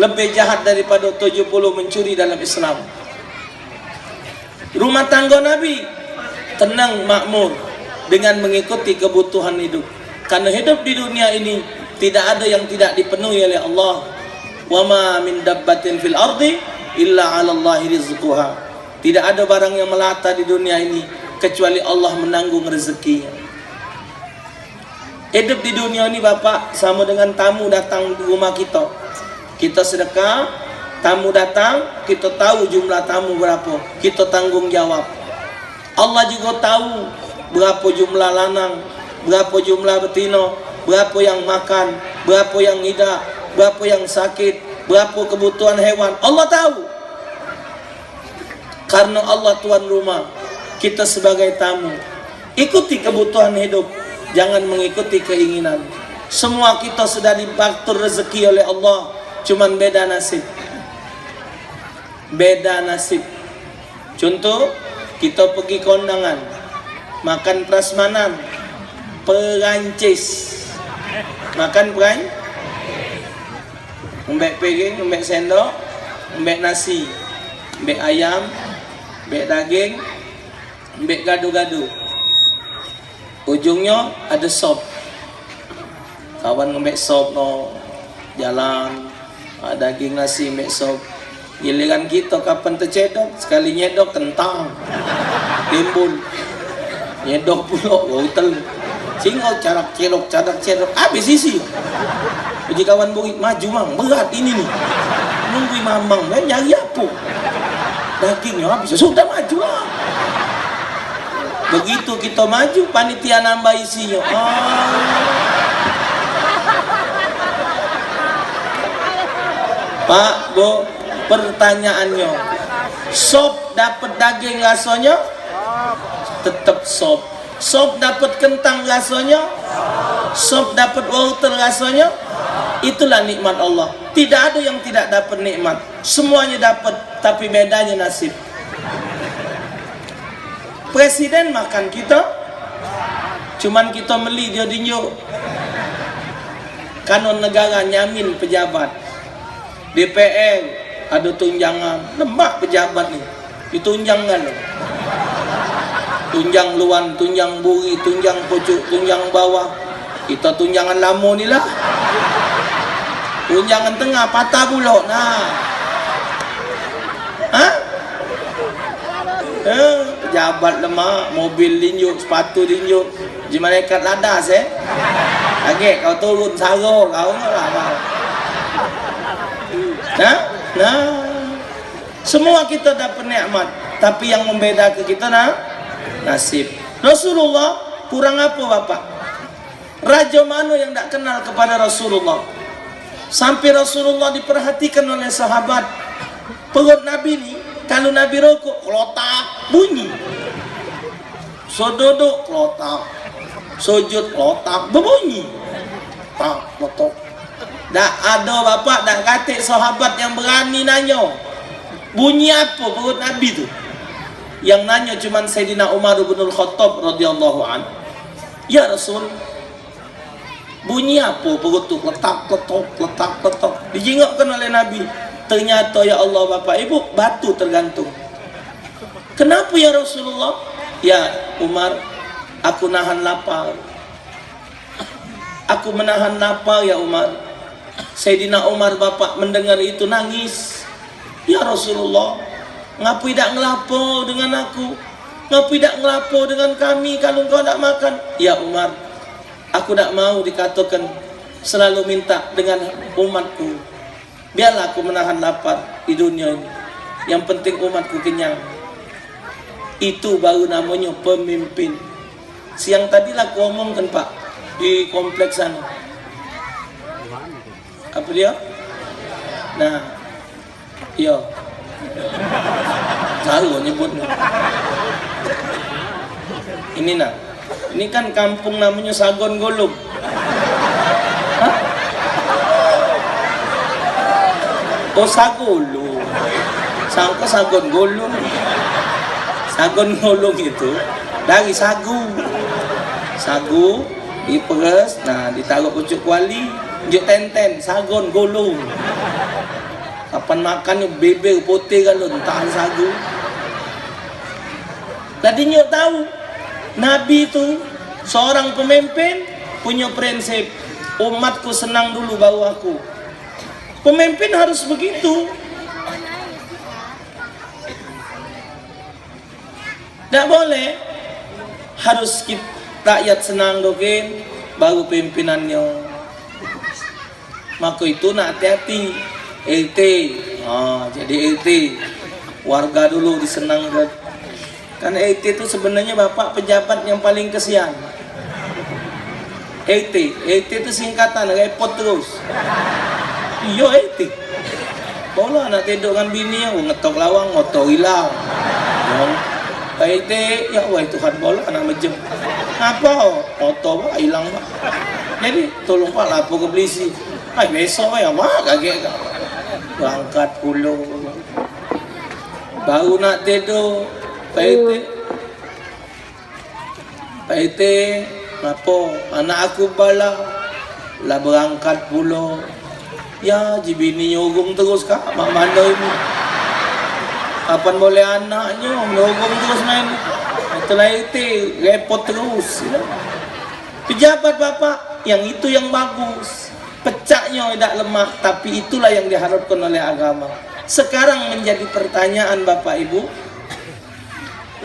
lebih jahat daripada 70 mencuri dalam Islam. Rumah tangga Nabi tenang makmur dengan mengikuti kebutuhan hidup. Karena hidup di dunia ini tidak ada yang tidak dipenuhi oleh Allah. Wa ma min dabbatin fil ardi illa 'ala Allahi rizquha. Tidak ada barang yang melata di dunia ini kecuali Allah menanggung rezekinya. Hidup di dunia ini Bapak sama dengan tamu datang di rumah kita. Kita sedekah, tamu datang, kita tahu jumlah tamu berapa, kita tanggung jawab. Allah juga tahu berapa jumlah lanang, berapa jumlah betina, berapa yang makan, berapa yang hidup, berapa yang sakit, berapa kebutuhan hewan. Allah tahu. Karena Allah tuan rumah, kita sebagai tamu. Ikuti kebutuhan hidup, jangan mengikuti keinginan. Semua kita sudah diatur rezeki oleh Allah, cuman beda nasib. Contoh, kita pergi kondangan, makan prasmanan, Perancis. Makan Mbek piring, mbek sendok, mbek nasi, mbek ayam, mbek daging, mbek gado-gado. Ujungnya ada sop. Kawan ngembek sop no jalan, daging nasi mbek sop. Giliran kita kapan tercedok, sekali nyedok kentang, timbul, nyedok pula wortel, singok carak cerok, habis isi. Jadi kawan buik maju mang, berat ini nih, nunggu mamang, nyari apa? Dagingnya habis, sudah maju lah. Begitu kita maju, panitia nambah isinya. Pak, Bu, pertanyaannya, sop dapat daging rasanya? Tetap sop. Sop dapat kentang rasanya? Sop dapat wortel rasanya? Itulah nikmat Allah. Tidak ada yang tidak dapat nikmat. Semuanya dapat, tapi bedanya nasib. Presiden makan kita, cuman kita beli dia dinyo. Kanon negara nyamin pejabat. DPR ada tunjangan, lembak pejabat nih, ditunjangkan loh. Tunjang luan, tunjang buri, tunjang pucuk, tunjang bawah. Kita tunjangan lama ni lah. Tunjangan tengah patah bulok nah. Pejabat lemah, mobil linjuk, sepatu linjuk, di malaikat ladas Agak kau turun saro kau lah. Nah, Semua kita dapat nikmat, tapi yang membedakan kita nasib. Rasulullah kurang apa Bapak? Raja mana yang tak kenal kepada Rasulullah? Sampai Rasulullah diperhatikan oleh sahabat. Perut Nabi ni, kalau Nabi rokok, kelotak, bunyi. So duduk, kelotak. Sujud, kelotak, berbunyi. Tak, kelotak. Tak ada Bapak, tak katik sahabat yang berani nanya. Bunyi apa perut Nabi tu? Yang nanya cuma Sayyidina Umar bin Al-Khattab radhiyallahu anhu. Ya Rasul, bunyi apa perut tu? Letak, letok, letak, letok. Dijengokkan oleh Nabi. Ternyata ya Allah Bapak Ibu, batu tergantung. Kenapa ya Rasulullah? Ya Umar, aku nahan lapar. Aku menahan lapar ya Umar. Sayyidina Umar Bapak mendengar itu nangis. Ya Rasulullah, ngapa tidak ngelapor dengan aku? Ngapa tidak ngelapor dengan kami kalau engkau tak makan? Ya Umar, aku tak mau dikatakan selalu minta dengan umatku. Biarlah aku menahan lapar di dunia ini. Yang penting umatku kenyang. Itu baru namanya pemimpin. Siang tadi lah aku omongkan Pak di kompleks sana. Apa dia? Nah, iya. Tahu nyebutnya. Ini nah. Ini kan kampung namanya Sagon Golong. Hah? Oh Sagolo. Sangka Sagon Golong. Sagon Golong itu dari sagu. Sagu diperes, nah ditaruh pucuk kuali, juk tenten, Sagon Golong. Kapan makannya beber putih kalau tahan sagu. Tadi nyok tahu Nabi itu seorang pemimpin punya prinsip, umatku senang dulu baru aku. Pemimpin harus begitu. Tak boleh, harus kita rakyat senang dogen baru pimpinannya. Maka itu nak hati-hati. LT, jadi LT warga dulu disenangkan. Kan LT itu sebenarnya Bapak pejabat yang paling kesian. LT itu singkatan, repot terus. Iya LT. Bola nak tidur dengan bini, ngetok lawang, ngotor hilang. LT, ya wah Tuhan bola anak mejem. Apa? Ngotor hilang Pak. Jadi tolong Pak lapor ke polisi. Besok ya Pak, kaget kak. Berangkat pulau baru nak tidur Pak apa anak aku bala lah berangkat pulau ya jibini nyogong terus kak mak mana ini kapan boleh anaknya nyogong terus main itulah itu repot terus ya. Pejabat Bapak yang itu yang bagus, pecahnya tidak lemah, tapi itulah yang diharapkan oleh agama. Sekarang menjadi pertanyaan Bapak Ibu,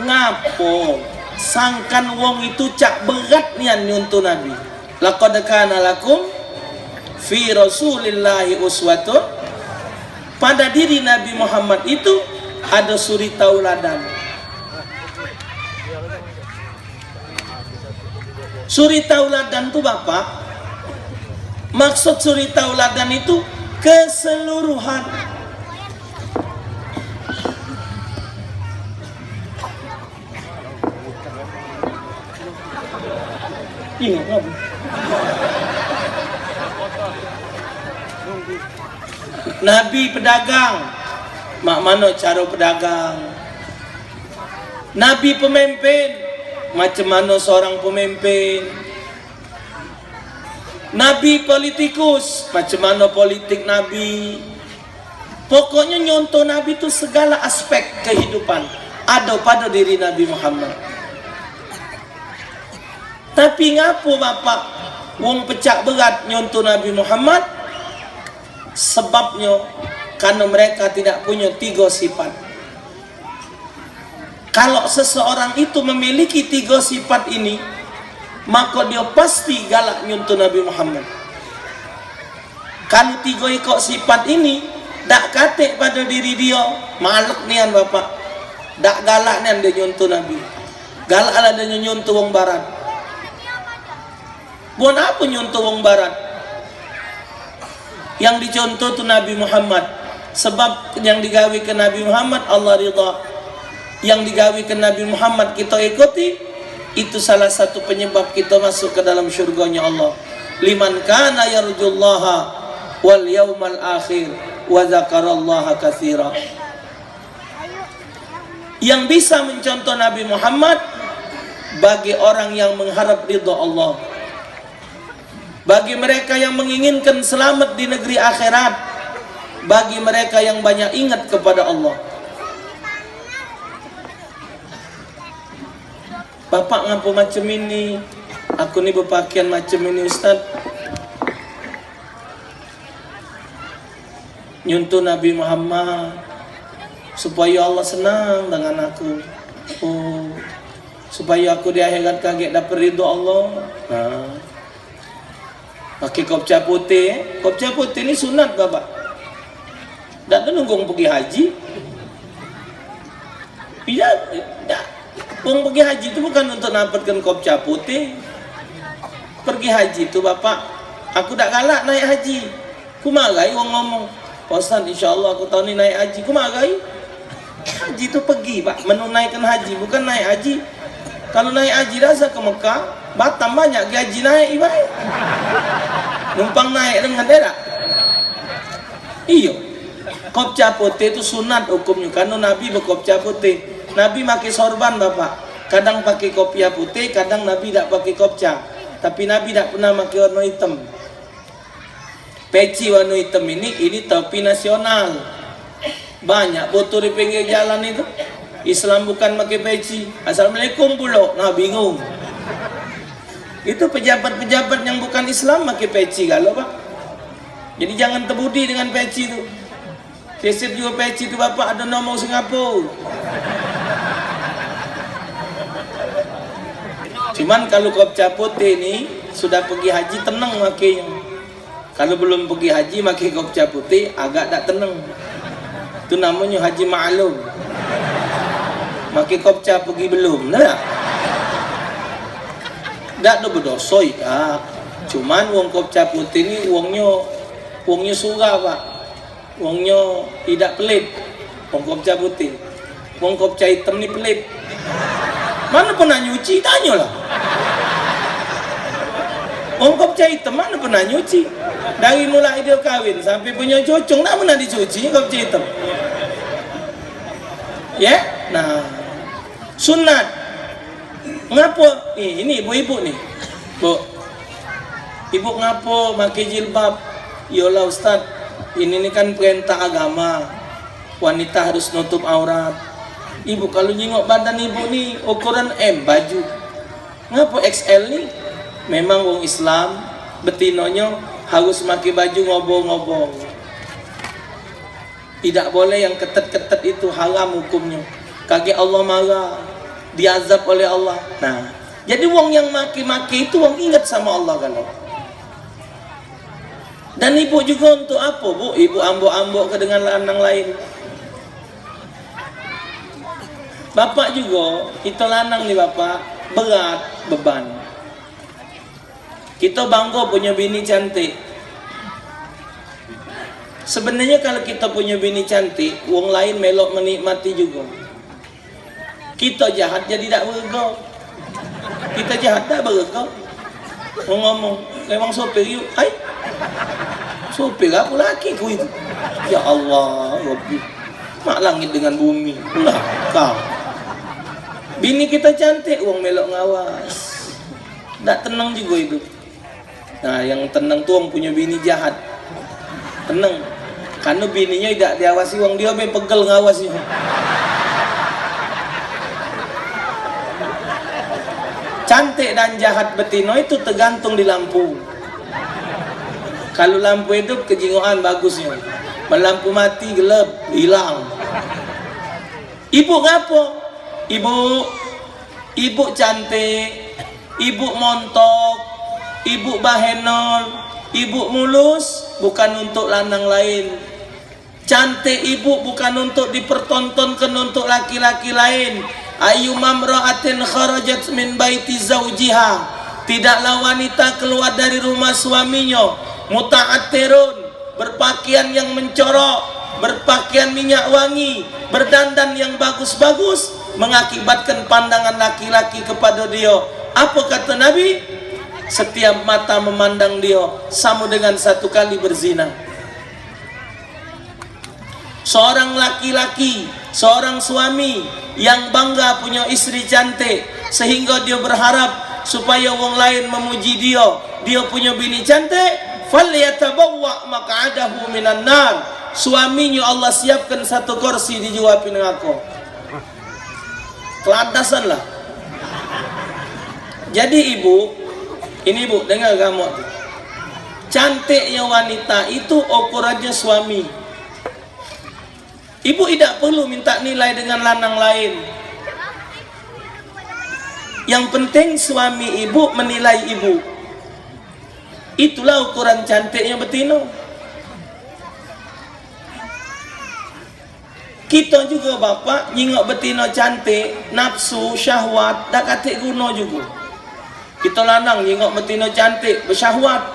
ngapo sangkan wong itu cak berat nian nyuntuh Nabi. Laqad kana lakum fi Rasulillahi uswatun. Pada diri Nabi Muhammad itu ada suri tauladan. Suri tauladan itu Bapak, maksud suri tauladan itu keseluruhan. Ingat apa? Nabi pedagang, mak mana cara pedagang? Nabi pemimpin, macam mana seorang pemimpin? Nabi politikus, macam mana politik Nabi? Pokoknya nyontoh Nabi itu segala aspek kehidupan ada pada diri Nabi Muhammad. Tapi ngapo Bapak wong pecah berat nyontoh Nabi Muhammad? Sebabnya karena mereka tidak punya 3 sifat. Kalau seseorang itu memiliki 3 sifat ini, maka dia pasti galak nyontoh Nabi Muhammad. Kalau 3 sifat ini dak kate pada diri dia, malek nian bapak, dak galak nian dia nyontoh Nabi, galak lah dia nyontoh wong barat. Buat apa nyontoh wong barat? Yang dicontoh tu Nabi Muhammad, sebab yang digawi ke Nabi Muhammad Allah ridha, yang digawi ke Nabi Muhammad kita ikuti, itu salah satu penyebab kita masuk ke dalam syurganya Allah. Liman kana yarjullaha wal yaumal akhir wa dzakarallaha katsira. Yang bisa mencontoh Nabi Muhammad bagi orang yang mengharap ridha Allah, bagi mereka yang menginginkan selamat di negeri akhirat, bagi mereka yang banyak ingat kepada Allah. Bapak ngapa macam ini? Aku ni berpakaian macam ini Ustaz. Nyuntuh Nabi Muhammad supaya Allah senang dengan aku. Oh, supaya aku di akhirat kaget dapat ridho Allah. Nah, pakai kopca putih. Kopca putih ni sunat bapak. Tak ada nunggu pergi haji. Tidak, tidak. Orang pergi haji itu bukan untuk dapatkan kopca putih. Pergi haji itu bapak, aku tak galak naik haji. Ku magai orang ngomong, Pak Ustaz insyaAllah aku tahun ni naik haji. Ku magai. Haji itu pergi pak, menunaikan haji, bukan naik haji. Kalau naik haji rasa ke Mekah, Batam banyak gaji naik ibarat. Numpang naik dengan dia. Iyo, kopca putih itu sunat hukumnya. Karena Nabi berkopca putih. Nabi pakai sorban bapak. Kadang pakai kopiah putih, kadang Nabi tak pakai kopca. Tapi Nabi tak pernah pakai warna hitam. Peci warna hitam ini topi nasional. Banyak foto di pinggir jalan itu. Islam bukan pakai peci. Assalamualaikum pula. Nah bingung. Itu pejabat-pejabat yang bukan Islam pakai peci kalau pak. Jadi jangan terbudi dengan peci itu. Keset juga peci itu bapak ada nomor Singapura. Cuman kalau kopca putih ini sudah pergi haji tenang makainya. Kalau belum pergi haji makai kopca putih agak tak tenang. Itu namanya haji ma'lum. Makai kopca pergi belum, nah. Tak ada berdosa ya. Cuman wong kopca putih ni wongnya surah pak. Wongnya tidak pelit. Wong kopca putih. Wong kopca hitam ni pelit. Mana pernah nyuci? Tanyalah. Wong kopca hitam mana pernah nyuci? Dari mulai dia kahwin sampai punya cocong tak pernah dicuci kopca hitam. Ya? Nah, sunat. Ngapa? Ini ibu-ibu nih. Bu. Ibu ngapa pakai jilbab? Yalah Ustaz, ini kan perintah agama. Wanita harus nutup aurat. Ibu kalau nyengok badan ibu nih ukuran M baju. Ngapa XL nih? Memang wong Islam betinonya harus pakai baju ngobong-ngobong. Tidak boleh yang ketat-ketat itu, haram hukumnya. Kaki Allah marah, diazab oleh Allah. Nah, jadi wong yang maki-maki itu wong ingat sama Allah kalau. Dan ibu juga untuk apa bu? Ibu ambok-ambok ke dengan lanang lain. Bapak juga, kita lanang nih bapak, berat beban. Kita bangga punya bini cantik. Sebenarnya kalau kita punya bini cantik, wong lain melok menikmati juga. Kita jahat jadi tak bergau. Kita jahat tak bergau. Ngomong, memang sopir yuk, hai. Sopir aku laki ku itu. Ya Allah, Rabbi. Mak langit dengan bumi. Ulah kau. Bini kita cantik, wong melok ngawas. Tak tenang juga itu. Nah, yang tenang tuh wong punya bini jahat. Tenang. Karena bininya tidak diawasi wong dia pegel ngawasnya. Cantik dan jahat betina itu tergantung di lampu. Kalau lampu hidup kejingoan bagusnya. Lampu mati gelap, hilang. Ibu ngapo? Ibu cantik, ibu montok, ibu bahenol, ibu mulus bukan untuk lanang lain. Cantik ibu bukan untuk dipertontonkan untuk laki-laki lain. Ayu mamra'atin kharajat min baiti zawjiha, tidaklah wanita keluar dari rumah suaminya muta'attirun, berpakaian yang mencorok, berpakaian minyak wangi, berdandan yang bagus-bagus, mengakibatkan pandangan laki-laki kepada dia. Apa kata Nabi? Setiap mata memandang dia sama dengan satu kali berzina. Seorang laki-laki, seorang suami yang bangga punya istri cantik, sehingga dia berharap supaya orang lain memuji dia, dia punya bini cantik, falyatabawwa maq'adahu minan nar. Suaminya Allah siapkan satu kursi di jiwa neraka. Kelantasan lah. Jadi ibu, ini bu, dengar kamu, cantiknya wanita itu ukurannya suami. Ibu tidak perlu minta nilai dengan lanang lain. Yang penting suami ibu menilai ibu. Itulah ukuran cantiknya betina. Kita juga bapak nyingok betina cantik, nafsu, syahwat, dah katik guna juga. Kita lanang nyingok betina cantik, bersyahwat,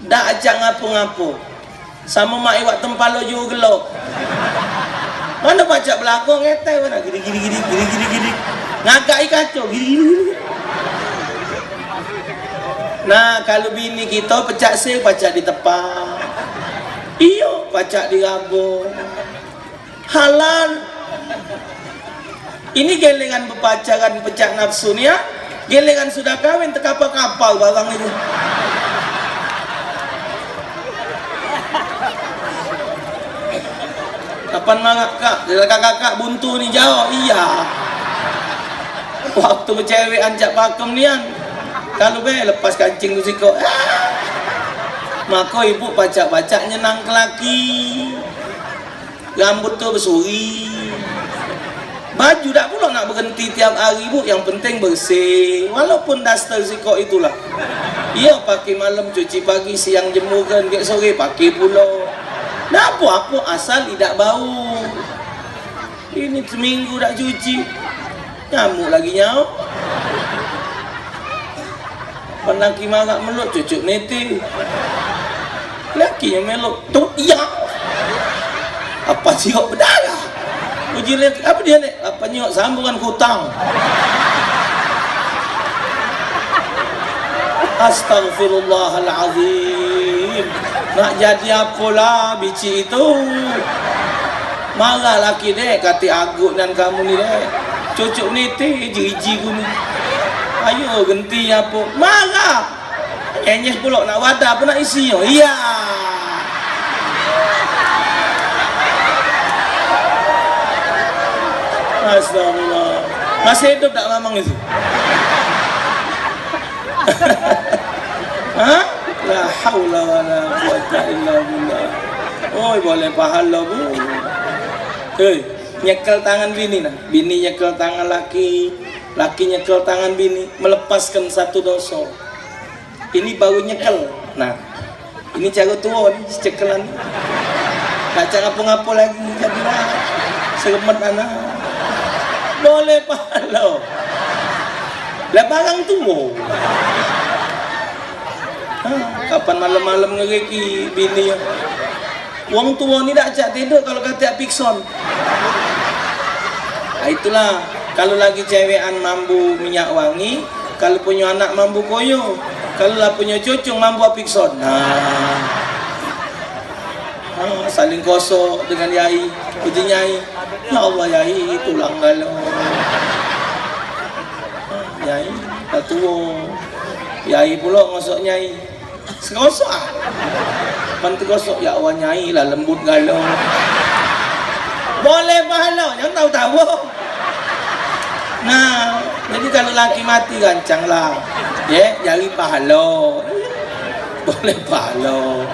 dah ajak ngapo-ngapo. Sama mak iwak tempalo juga gelok. Mana baca belakang ngetai mana gini. Ngagai kacau gini. Nah, kalau bini kita pecak sel, pacak di tepak. Iyo, pacak di rabung. Halal. Ini gelengan berpacaran pecak nafsu ni ya. Gelengan sudah kawin terkapal-kapal barang itu. Kapan marah kak? Kakak buntu ni jauh. Iya. Waktu bercewek anjak pakem ni kan. Kalau lepas kancing tu siko. Maka ibu pacak-pacak nyenang ke laki. Rambut tu bersuri. Baju tak pula nak berhenti tiap hari ibu. Yang penting bersih. Walaupun daster siko itulah. Iya pakai malam, cuci pagi, siang jemurkan, ke sore pakai pula. Nah apa-apa asal tidak bau. Ini seminggu tak cuci, nyamuk lagi nyamuk. Laki marah meluk cucuk neti. Laki yang meluk tu iya. Apa siok berdarah? Uji laki apa dia ni? Apa nyok sambungan kutang? Astaghfirullahalazim. Nak jadi apalah bici itu? Marah laki dek, kata agut dan kamu ni dek. Cucuk neti, jiji ku ni. Ayo genti apa? Marah. Enyeh pula nak wadah apa nak isi? Iya. Astagfirullah. Masih hidup tak mamang itu? Ha? La haula wala quwwata illa billah. Oi boleh pahala bu. Hei, nyekel tangan bini nah. Bini nyekel tangan laki, laki nyekel tangan bini, melepaskan satu dosa. Ini baru nyekel. Nah, ini cara tua ni, cekelan. Tak cara ngapa-ngapa lagi jadilah seremet anak. Boleh pahala. Lah barang tua. Kapan malam-malam ngereki bini ya. Wong tua ni tak ajak tidur kalau kata pikson. Itulah kalau lagi cewekan mambu minyak wangi, kalau punya anak mambu koyo, kalau lah punya cucung mambu pikson. Saling kosok dengan yai, puji nyai. Ya Allah yai tulang galau. Yai dah tua. Yai pula ngosok nyai. Sekosok ah. Pantu gosok ya Allah nyai lah lembut galau. Boleh pahala, jangan tahu-tahu. Nah, jadi kalau laki mati gancang lah. Ya, jadi pahala. Boleh pahala.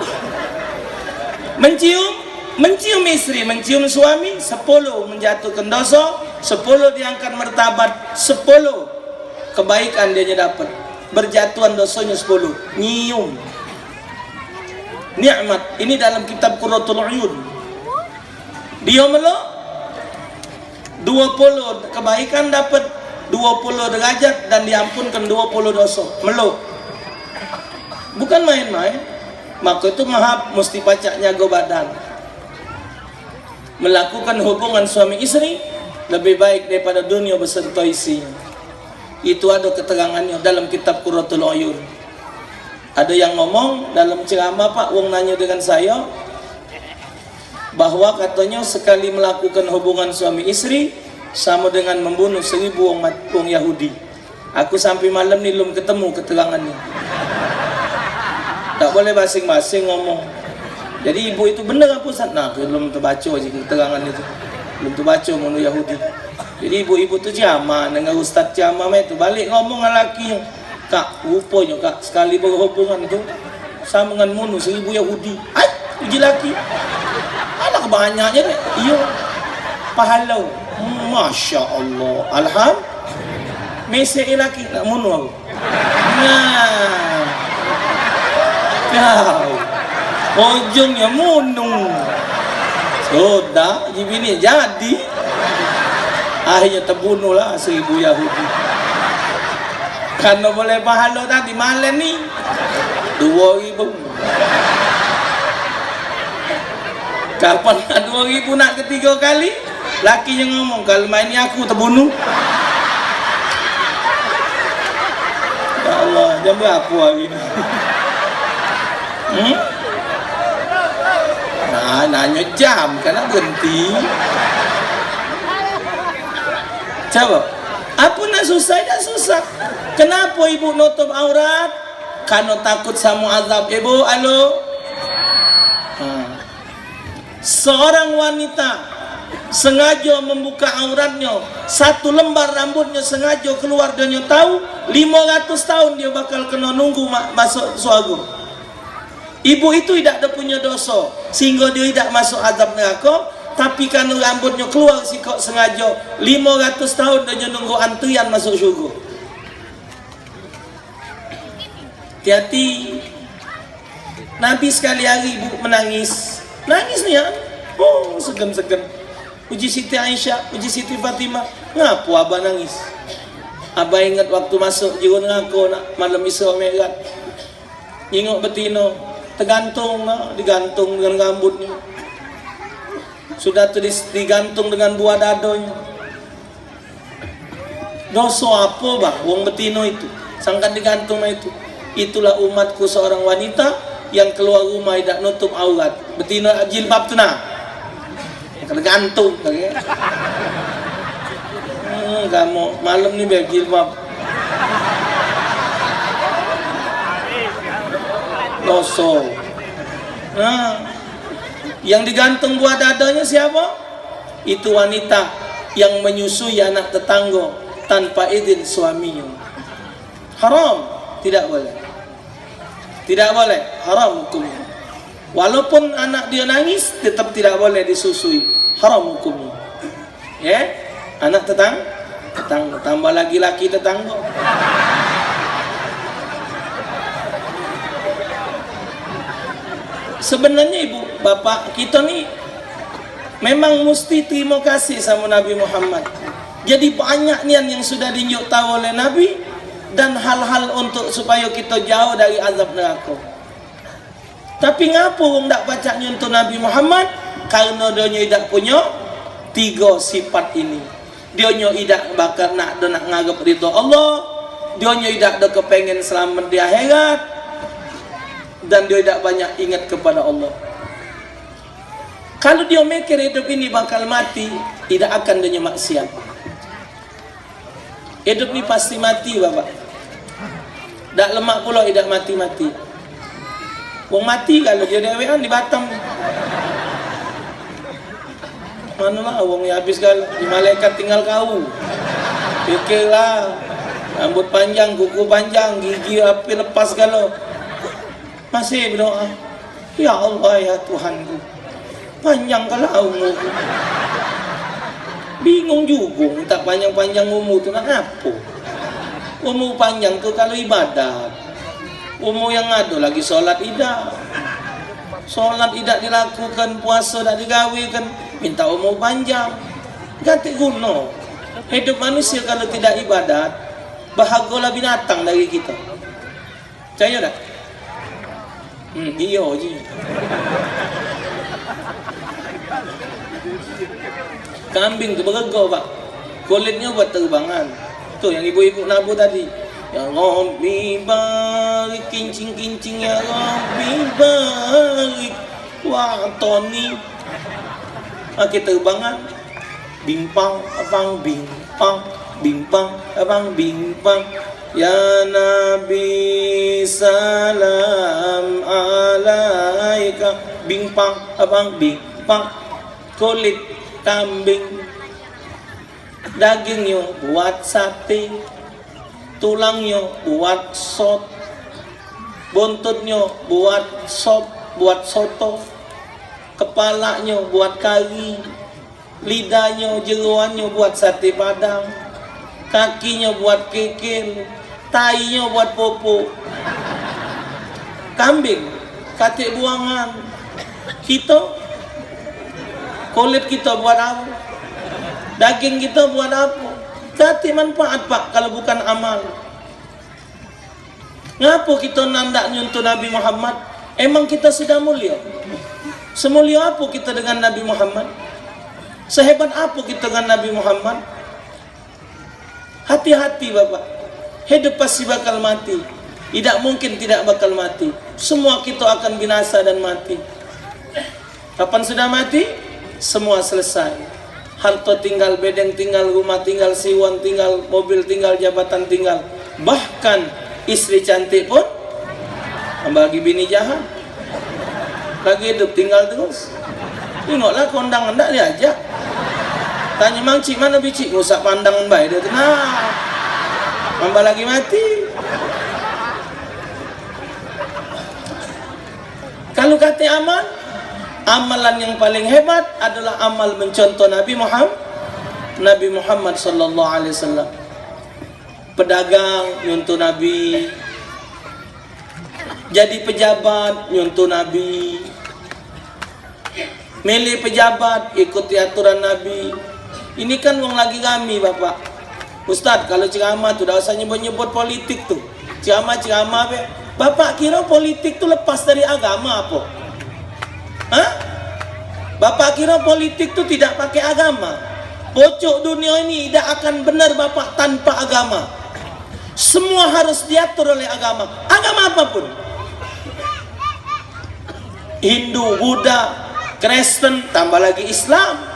Mencium istri, mencium suami, 10 menjatuhkan dosa, 10 diangkat martabat, 10 kebaikan dia dapat. Berjatuhan dosanya 10. Nyium. nikmat. Ini dalam kitab Qurratul Uyun. Dia melok 20 kebaikan dapat 20 derajat dan diampunkan 20 dosa. Melok. Bukan main-main. Maka itu mahab mesti pacak nyago badan. Melakukan hubungan suami istri lebih baik daripada dunia beserta isinya. Itu ada keterangannya dalam kitab Qurratul Uyun. Ada yang ngomong dalam ceramah, Pak, wong nanya dengan saya bahwa katanya sekali melakukan hubungan suami istri sama dengan membunuh 1000 wong Yahudi. Aku sampai malam ni belum ketemu keterangannya. Tak boleh masing-masing ngomong. Jadi ibu itu benar apa Ustaz? Nah, belum terbaca aja keterangan itu. Belum terbaca membunuh Yahudi. Jadi ibu-ibu tu jama dengan ustaz jama itu balik ngomong dengan laki, Kak, rupanya Kak sekali berhubungan tu sama dengan bunuh 1000 Yahudi. Ai, uji laki. Anak banyaknya deh. Iya. Pahala. Masya Allah. Alhamdulillah. Mesej laki nak bunuh aku. Nah. Kau ujungnya munung sudah bini jadi akhirnya terbunuhlah 1000 Yahudi karena boleh pahala tadi malam ni 2000. Kapan 2000 nak ketiga kali laki yang ngomong kalau main ni aku terbunuh. Ya Allah, jam berapa hari ni? Nah, nanya jam karena berhenti. Coba, apa nak susah? Tak susah. Kenapa ibu nutup aurat? Karena takut sama azab ibu. Halo. Seorang wanita sengaja membuka auratnya, 1 lembar rambutnya sengaja keluar, dia tahu 500 tahun dia bakal kena nunggu masuk surga. Ibu itu tidak ada punya dosa sehingga dia tidak masuk azab neraka, tapi karena rambutnya keluar sikok sengaja 500 tahun dia nunggu antrian masuk syurga. Hati-hati. Nabi sekali hari ibu menangis. Nangis ni ya. Oh, segan-segan. Uji Siti Aisyah, uji Siti Fatimah. Ngapa abah nangis? Abah ingat waktu masuk jiwa neraka nak malam Isra Mi'raj. Ingat betina tergantung, digantung dengan rambutnya. Sudah tu digantung dengan buah dadonya. Dosa apa bah wong betina itu? Sangkan digantung itu. Itulah umatku seorang wanita yang keluar rumah tidak nutup aurat. Betina jilbab tu nah. Tergantung okay? Kamu malam ni biar jilbab. Dosa. Nah, yang digantung buah dadanya siapa? Itu wanita yang menyusui anak tetangga tanpa izin suaminya. Haram, tidak boleh. Tidak boleh, haram hukumnya. Walaupun anak dia nangis, tetap tidak boleh disusui. Haram hukumnya. Ya, anak tetangga, tambah lagi laki tetangga. Sebenarnya ibu, bapak kita ni memang mesti terima kasih sama Nabi Muhammad. Jadi banyak nian yang sudah diunjuk tahu oleh Nabi dan hal-hal untuk supaya kita jauh dari azab neraka. Tapi ngapa orang tak baca untuk Nabi Muhammad? Karena dia tidak punya 3 sifat ini. Dia tidak bakal nak ngarep ridha Allah, dia tidak ada kepengen selamat di akhirat, dan dia tidak banyak ingat kepada Allah. Kalau dia mikir hidup ini bakal mati, tidak akan dia maksiat. Hidup ini pasti mati bapak. Tak lemak pula tidak mati-mati. Wong mati kalau dia dewean di Batam. Mana lah wong ya habis kalau di malaikat tinggal kau. Fikirlah, rambut panjang, kuku panjang, gigi api lepas kalau. Masih berdoa, ya Allah ya Tuhanku, panjang kalau umurku. Bingung juga, tak panjang-panjang umur tu nak apa? Umur panjang tu kalau ibadat, umur yang ada lagi solat tidak. Sholat tidak dilakukan, puasa tidak digawikan, minta umur panjang. Ganti guna. Hidup manusia kalau tidak ibadat, bahagialah binatang dari kita. Percaya tak? Iya je. Kambing tu bergegau pak, kulitnya buat terbangan. Tu yang ibu-ibu nabu tadi. Ya Rabbi barik, kincing-kincing ya Rabbi barik, wa'toni. Kita terbangan. Bimpang, abang bimpang, bimpang, abang bimpang. Ya Nabi salam alaika. Bimpang, abang bimpang. Kulit kambing, dagingnya buat sate, tulangnya buat sop, buntutnya buat sop, buat soto, kepalanya buat kari, lidahnya, jeroannya buat sate padang, kakinya buat kikil, tainya buat popo. Kambing katik buangan, kita kulit kita buat apa? Daging kita buat apa? Kati manfaat pak kalau bukan amal. Ngapa kita nandak nyuntuh Nabi Muhammad? Emang kita sudah mulia? Semulia apa kita dengan Nabi Muhammad? Sehebat apa kita dengan Nabi Muhammad? Hati-hati bapak, hidup pasti bakal mati. Tidak mungkin tidak bakal mati. Semua kita akan binasa dan mati. Kapan sudah mati? Semua selesai. Harta tinggal, bedeng tinggal, rumah tinggal, siwan tinggal, mobil tinggal, jabatan tinggal. Bahkan istri cantik pun bagi bini jahat. Lagi hidup tinggal terus. Tengoklah kondangan tak diajak. Tanya mang cik mana bicik, ngusak pandangan baik dia tenang. Mamba lagi mati. Kalau kata amal, amalan yang paling hebat adalah amal mencontoh Nabi Muhammad sallallahu alaihi wasallam. Pedagang nyontoh Nabi, jadi pejabat nyontoh Nabi, milih pejabat ikuti aturan Nabi. Ini kan wong lagi kami bapak. Ustaz kalau ceramah tu dah usah nyebut-nyebut politik tu. Ceramah be. Bapak kira politik tu lepas dari agama apa? Hah? Bapak kira politik tu tidak pakai agama? Pojok dunia ini tidak akan benar bapak tanpa agama. Semua harus diatur oleh agama. Agama apapun. Hindu, Buddha, Kristen, tambah lagi Islam.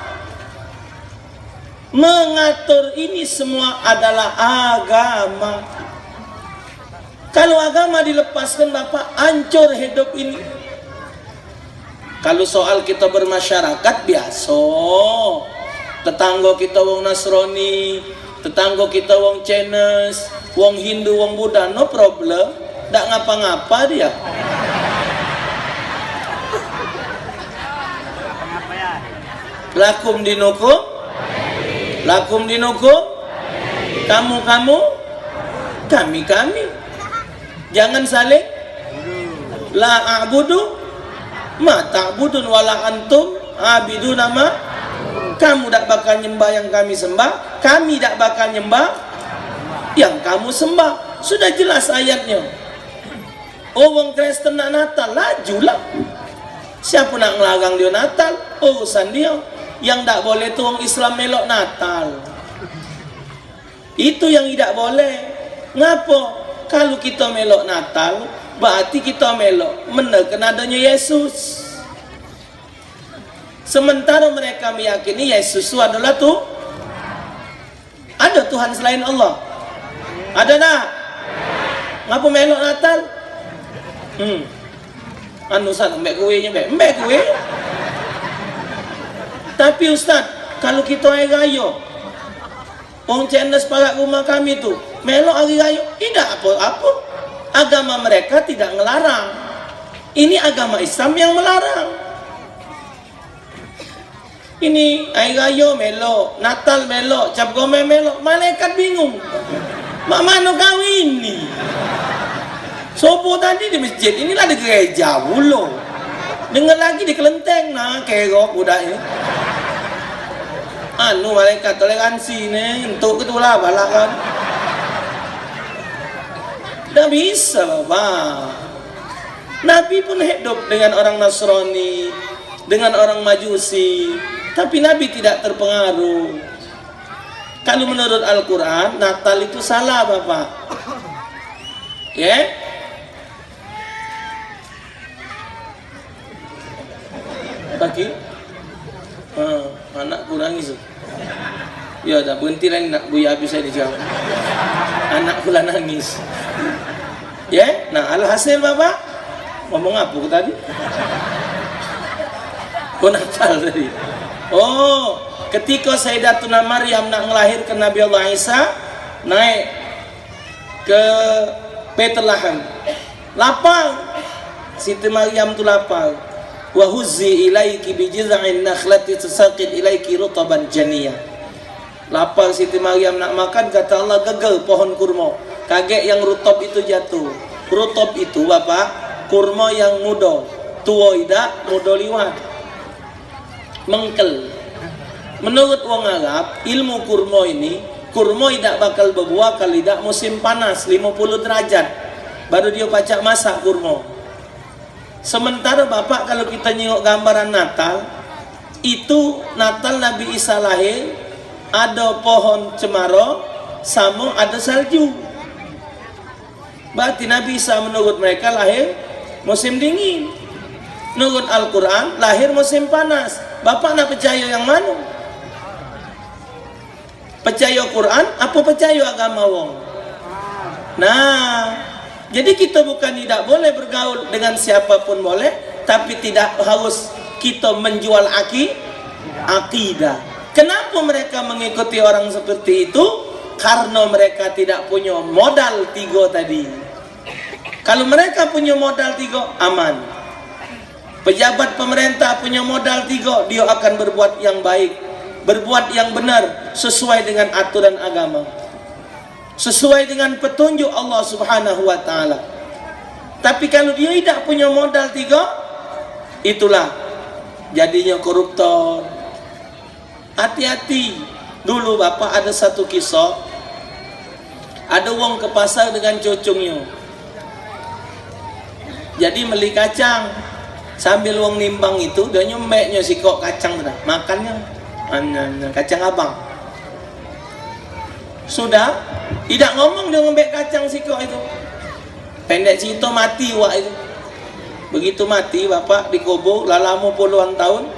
Mengatur ini semua adalah agama. Kalau agama dilepaskan bapak, hancur hidup ini. Kalau soal kita bermasyarakat biasa, tetangga kita wong Nasrani, tetangga kita wong Chinese, wong Hindu, wong Buddha, no problem, tak ngapa-ngapa dia. Lakum dinukum, lakum dinukum, kamu, kami. Jangan saling la a'budu ma ta'budun wala antum abidun nama. Kamu tak bakal nyembah yang kami sembah, kami tak bakal nyembah yang kamu sembah. Sudah jelas ayatnya. Oh wong Kristen nak Natal, lajulah. Siapa nak ngelarang dia Natal? Urusan dia. Yang tak boleh tu wong Islam melok Natal. Itu yang tidak boleh. Ngapa? Kalau kita melok Natal, berarti kita melok menekan adanya Yesus. Sementara mereka meyakini Yesus itu adalah tu. Ada Tuhan selain Allah? Ada tak? Ngapa melok Natal? Anu Ustaz, mbak kuenya mbak kue. Tapi Ustaz, kalau kita hari raya, orang Chinese parak rumah kami tu melok hari raya, tidak apa-apa. Agama mereka tidak melarang. Ini agama Islam yang melarang. Ini hari raya melok, Natal melok, cap gome melok, malaikat bingung. Mak mana kau ini? Sopo tadi di masjid, inilah di gereja pula. dengar lagi di kelenteng nah kerok budaknya. Anu malaikat toleransi nih untuk ketulah balakan. Tidak bisa Bapak. Nabi pun hidup dengan orang Nasrani, dengan orang Majusi, tapi Nabi tidak terpengaruh. Kalau menurut Al-Quran, Natal itu salah Bapak. Ya? Bagi? Anakku nangis. Ya dah berhenti lagi nak buya habis saya dijawab. Anakku lah nangis. Ya? Nah, alhasil Bapak ngomong apa aku tadi? Oh, Natal tadi. Oh, ketika Sayyidatuna Maryam nak melahirkan Nabi Allah Isa, naik ke Bethlehem. Lapang. Siti Maryam tu lapang. Wa huzzi ilaiki bi jiz'in nakhlati tusaqit ilaiki rutaban janiyah. Lapang Siti Maryam nak makan, kata Allah gagal pohon kurma. Kaget yang rutab itu jatuh. Rutab itu Bapak, kurma yang muda. Tua tidak, muda liwat. Mengkel. Menurut wong Arab, ilmu kurma ini, kurma tidak bakal berbuah kalau tidak musim panas 50 derajat. Baru dia pacak masak kurma. Sementara Bapak kalau kita nyengok gambaran Natal, itu Natal Nabi Isa lahir, ada pohon cemara, sama ada salju. Berarti Nabi Isa menurut mereka lahir musim dingin. Menurut Al-Quran lahir musim panas. Bapak nak percaya yang mana? Percaya Quran apa percaya agama wong? Nah, jadi kita bukan tidak boleh bergaul dengan siapapun boleh, tapi tidak harus kita menjual akidah. Kenapa mereka mengikuti orang seperti itu? Karena mereka tidak punya modal 3 tadi. Kalau mereka punya modal 3, aman. Pejabat pemerintah punya modal 3, dia akan berbuat yang baik, berbuat yang benar sesuai dengan aturan agama, sesuai dengan petunjuk Allah Subhanahu wa taala. Tapi kalau dia tidak punya modal 3, itulah jadinya koruptor. Hati-hati. Dulu Bapak ada satu kisah, ada wong ke pasar dengan cucungnya. Jadi beli kacang, sambil wong nimbang itu dia nyembeknya sikok kacang dah, makannya kacang abang. Sudah tidak ngomong dia ngembek kacang sikok itu. Pendek cerita mati wak itu. Begitu mati Bapak dikubur lama puluhan tahun.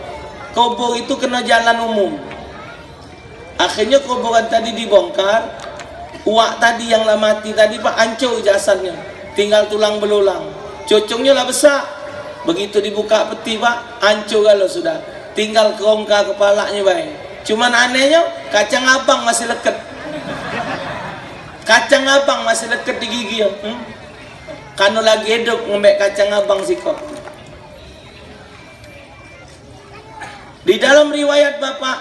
Kubur itu kena jalan umum. Akhirnya kuburan tadi dibongkar. Wak tadi yang lah mati tadi Pak hancur jasadnya, tinggal tulang belulang. Cucungnya lah besar. Begitu dibuka peti Pak, hancur kalau sudah. Tinggal kerongka kepalanya baik. Cuman anehnya kacang abang masih leket. Kacang abang masih leket di gigi. Karena lagi hidup ngembek kacang abang sikok. Di dalam riwayat Bapak,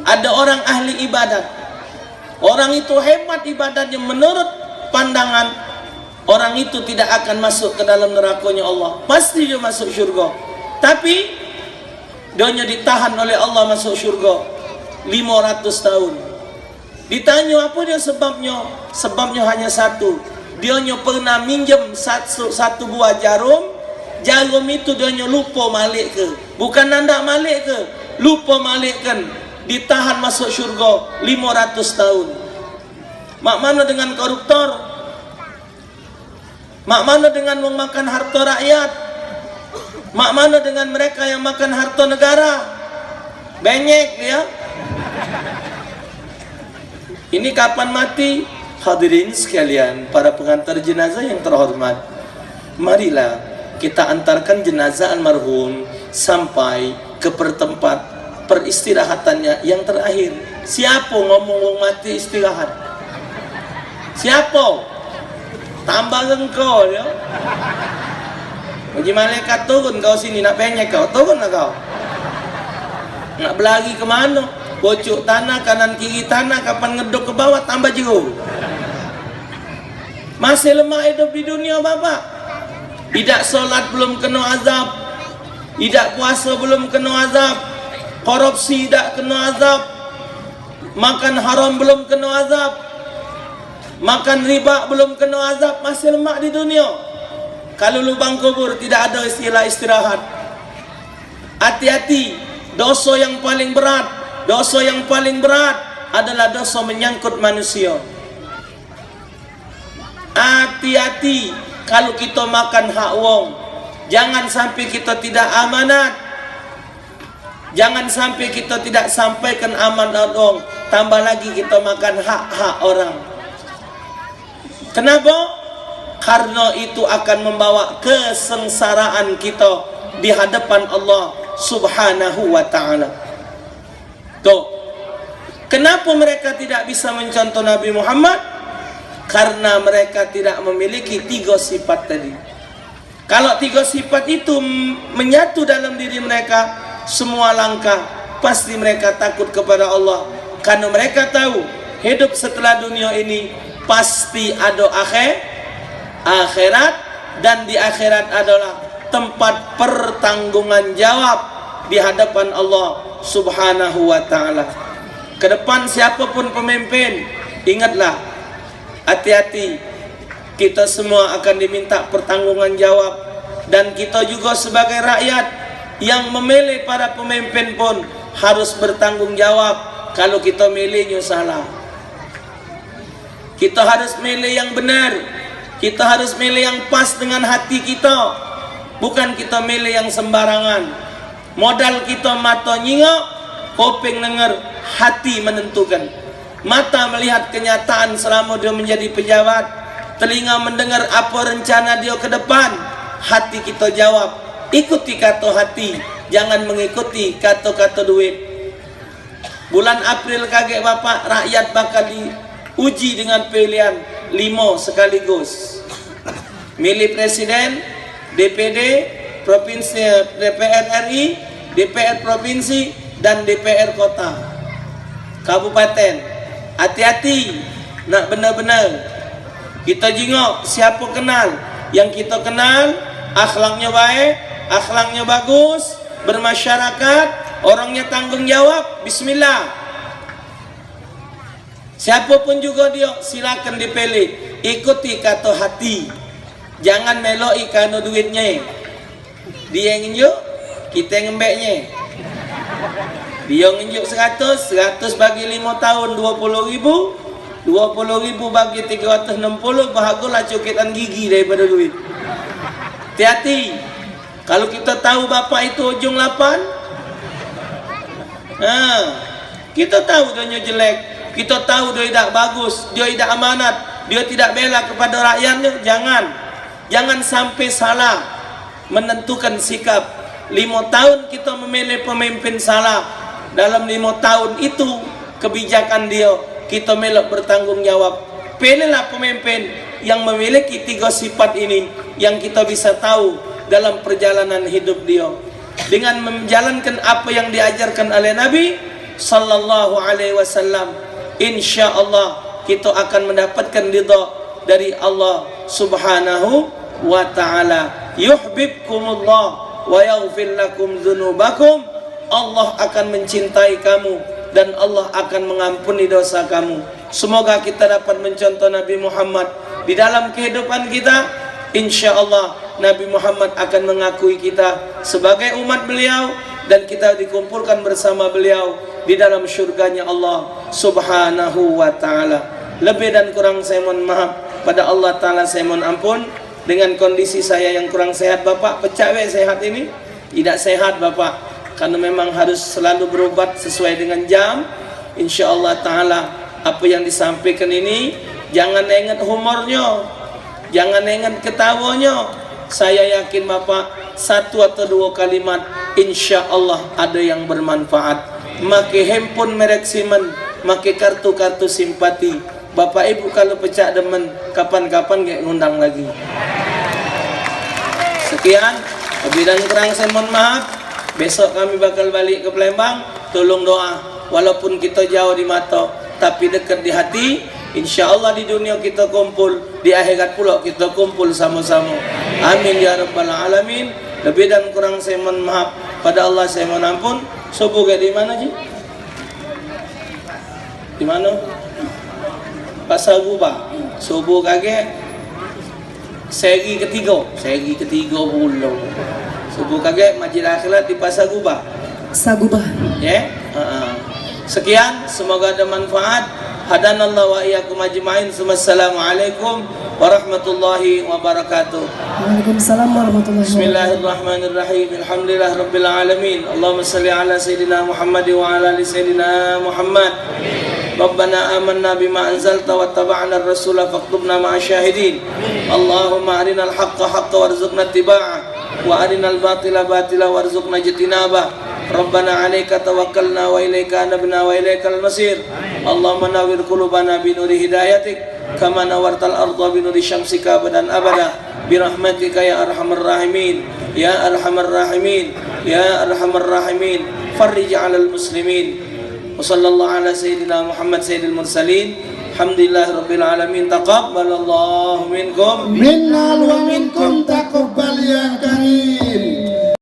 ada orang ahli ibadat. Orang itu hebat ibadatnya, menurut pandangan orang itu tidak akan masuk ke dalam nerakanya Allah. Pasti dia masuk syurga. Tapi dia ditahan oleh Allah masuk syurga 500 tahun. Ditanya apa dia sebabnya? Sebabnya hanya satu. Dia pernah minjem satu buah jarum. Jarum itu dia lupa malik ke. Bukan nanda malik ke, lupa malik kan. Ditahan masuk syurga 500 tahun. Mak mana dengan koruptor? Mak mana dengan memakan harta rakyat? Mak mana dengan mereka yang makan harta negara? Benyek dia. Ini kapan mati? Hadirin sekalian, para pengantar jenazah yang terhormat, marilah kita antarkan jenazah almarhum sampai ke tempat peristirahatannya yang terakhir. Siapa ngomong wong mati istirahat? Siapa? Tambah engkau ya. Bagi malaikat turun kau sini nak penyek kau, turun lah kau. Nak berlari ke mana? Bocok tanah kanan kiri tanah, kapan ngedok ke bawah tambah jeruk. Masih lemah hidup di dunia Bapak. Tidak solat belum kena azab, Tidak puasa belum kena azab, korupsi tidak kena azab, makan haram belum kena azab, makan riba belum kena azab, masih lemak di dunia. Kalau lubang kubur tidak ada istilah istirahat. Hati-hati, dosa yang paling berat, dosa yang paling berat adalah dosa menyangkut manusia. Hati-hati kalau kita makan hak wong. Jangan sampai kita tidak amanat. Jangan sampai kita tidak sampaikan amanat wong. Tambah lagi kita makan hak-hak orang. Kenapa? Karena itu akan membawa kesengsaraan kita di hadapan Allah Subhanahu wa ta'ala. Tuh, kenapa mereka tidak bisa mencontoh Nabi Muhammad? Karena mereka tidak memiliki 3 sifat tadi. Kalau 3 sifat itu menyatu dalam diri mereka, semua langkah pasti mereka takut kepada Allah. Karena mereka tahu hidup setelah dunia ini pasti ada akhirat, dan di akhirat adalah tempat pertanggungan jawab di hadapan Allah Subhanahu wa ta'ala. Kedepan siapapun pemimpin, ingatlah, hati-hati, kita semua akan diminta pertanggungan jawab. Dan kita juga sebagai rakyat yang memilih para pemimpin pun harus bertanggung jawab kalau kita milihnya salah. Kita harus milih yang benar, kita harus milih yang pas dengan hati kita, bukan kita milih yang sembarangan. Modal kita mata nyingok, kuping denger, hati menentukan. Mata melihat kenyataan selama dia menjadi pejabat, telinga mendengar apa rencana dia ke depan, hati kita jawab. Ikuti kata hati, jangan mengikuti kata-kata duit. Bulan April kaget bapak, rakyat bakal diuji dengan pilihan 5 sekaligus. Milih presiden, DPD, provinsi, DPR RI, DPR provinsi, dan DPR kota, kabupaten. Hati-hati, nak benar-benar kita jengok siapa kenal. Yang kita kenal akhlaknya baik, akhlaknya bagus, bermasyarakat, orangnya tanggung jawab, bismillah. Siapapun juga dia, silakan dipilih. Ikuti kata hati, jangan meloi karena duitnya. Dia nginjuk, kita ngembeknya. Dia nginjuk 100 bagi 5 tahun 20.000, 20.000 bagi 360, bahagialah coketan gigi daripada duit. Hati-hati, kalau kita tahu bapak itu ujung 8, kita tahu dia jelek, kita tahu dia tidak bagus, dia tidak amanat, dia tidak bela kepada rakyatnya. Jangan sampai salah menentukan sikap. 5 tahun kita memilih pemimpin salah, dalam 5 tahun itu kebijakan dia kita melok bertanggung jawab. Pilihlah pemimpin yang memiliki 3 sifat ini, yang kita bisa tahu dalam perjalanan hidup dia. Dengan menjalankan apa yang diajarkan oleh Nabi Sallallahu Alaihi Wasallam, insya Allah kita akan mendapatkan ridha dari Allah Subhanahu wa ta'ala. Yuhibbukumullah wa yaghfir lakum dzunubakum. Allah akan mencintai kamu dan Allah akan mengampuni dosa kamu. Semoga kita dapat mencontoh Nabi Muhammad di dalam kehidupan kita. Insya Allah Nabi Muhammad akan mengakui kita sebagai umat beliau, dan kita dikumpulkan bersama beliau di dalam syurganya Allah Subhanahu wa ta'ala. Lebih dan kurang saya mohon maaf pada Allah Ta'ala, saya mohon ampun. Dengan kondisi saya yang kurang sehat, bapak pecah sehat ini tidak sehat bapak, karena memang harus selalu berobat sesuai dengan jam. Insya Allah Ta'ala apa yang disampaikan ini, jangan ingat humornya, jangan ingat ketawanya. Saya yakin bapak 1 atau 2 kalimat insya Allah ada yang bermanfaat. Make handphone merek Siemens, make kartu-kartu simpati. Bapak ibu kalau pecah demen, kapan-kapan gak ngundang lagi. Sekian, lebih dan kurang saya mohon maaf. Besok kami bakal balik ke Palembang. Tolong doa, walaupun kita jauh di mata tapi dekat di hati. Insya Allah di dunia kita kumpul, di akhirat pula kita kumpul sama-sama. Amin ya rabbal alamin. Lebih dan kurang saya mohon maaf. Pada Allah saya mohon ampun. Subuh kayak di mana Ji? Di mana? Pasar Gubah. Subuh kage segi ketiga pula. Subuh kage Masjid Akhirat di Pasar Gubah. Sagubah. Ya. Sekian, semoga ada manfaat. Hadanallahu wa iyyakum ajmain. Wassalamualaikum warahmatullahi wabarakatuh. Waalaikumsalam warahmatullahi wabarakatuh. Bismillahirrahmanirrahim. Alhamdulillah rabbil alamin. Allahumma salli ala sayyidina Muhammad wa ala ali sayyidina Muhammad. Rabbana amanna bima anzalta wattaba'na ar-rasula faktubna ma'asyahidin. Allahumma arinal haqqa haqqa warzuqna ittiba'ah wa arinal batila batila warzuqna ijtinabah. Rabbana 'alaika tawakkalna wa ilaika anabna wa ilaikal masir. Allahumma nawwir qulubana bi nuri hidayatik kama nawartal arda bi nuri syamsika abadan abada bi rahmatika ya arhamar rahimin ya arhamar rahimin ya arhamar rahimin. Farrij 'alal muslimin. Wa sallallahu ala sayyidina Muhammad sayyidil mursalin. Alhamdulillah rabbil alamin. Taqabbalallahu minkum Minnal wa minkum taqabbal ya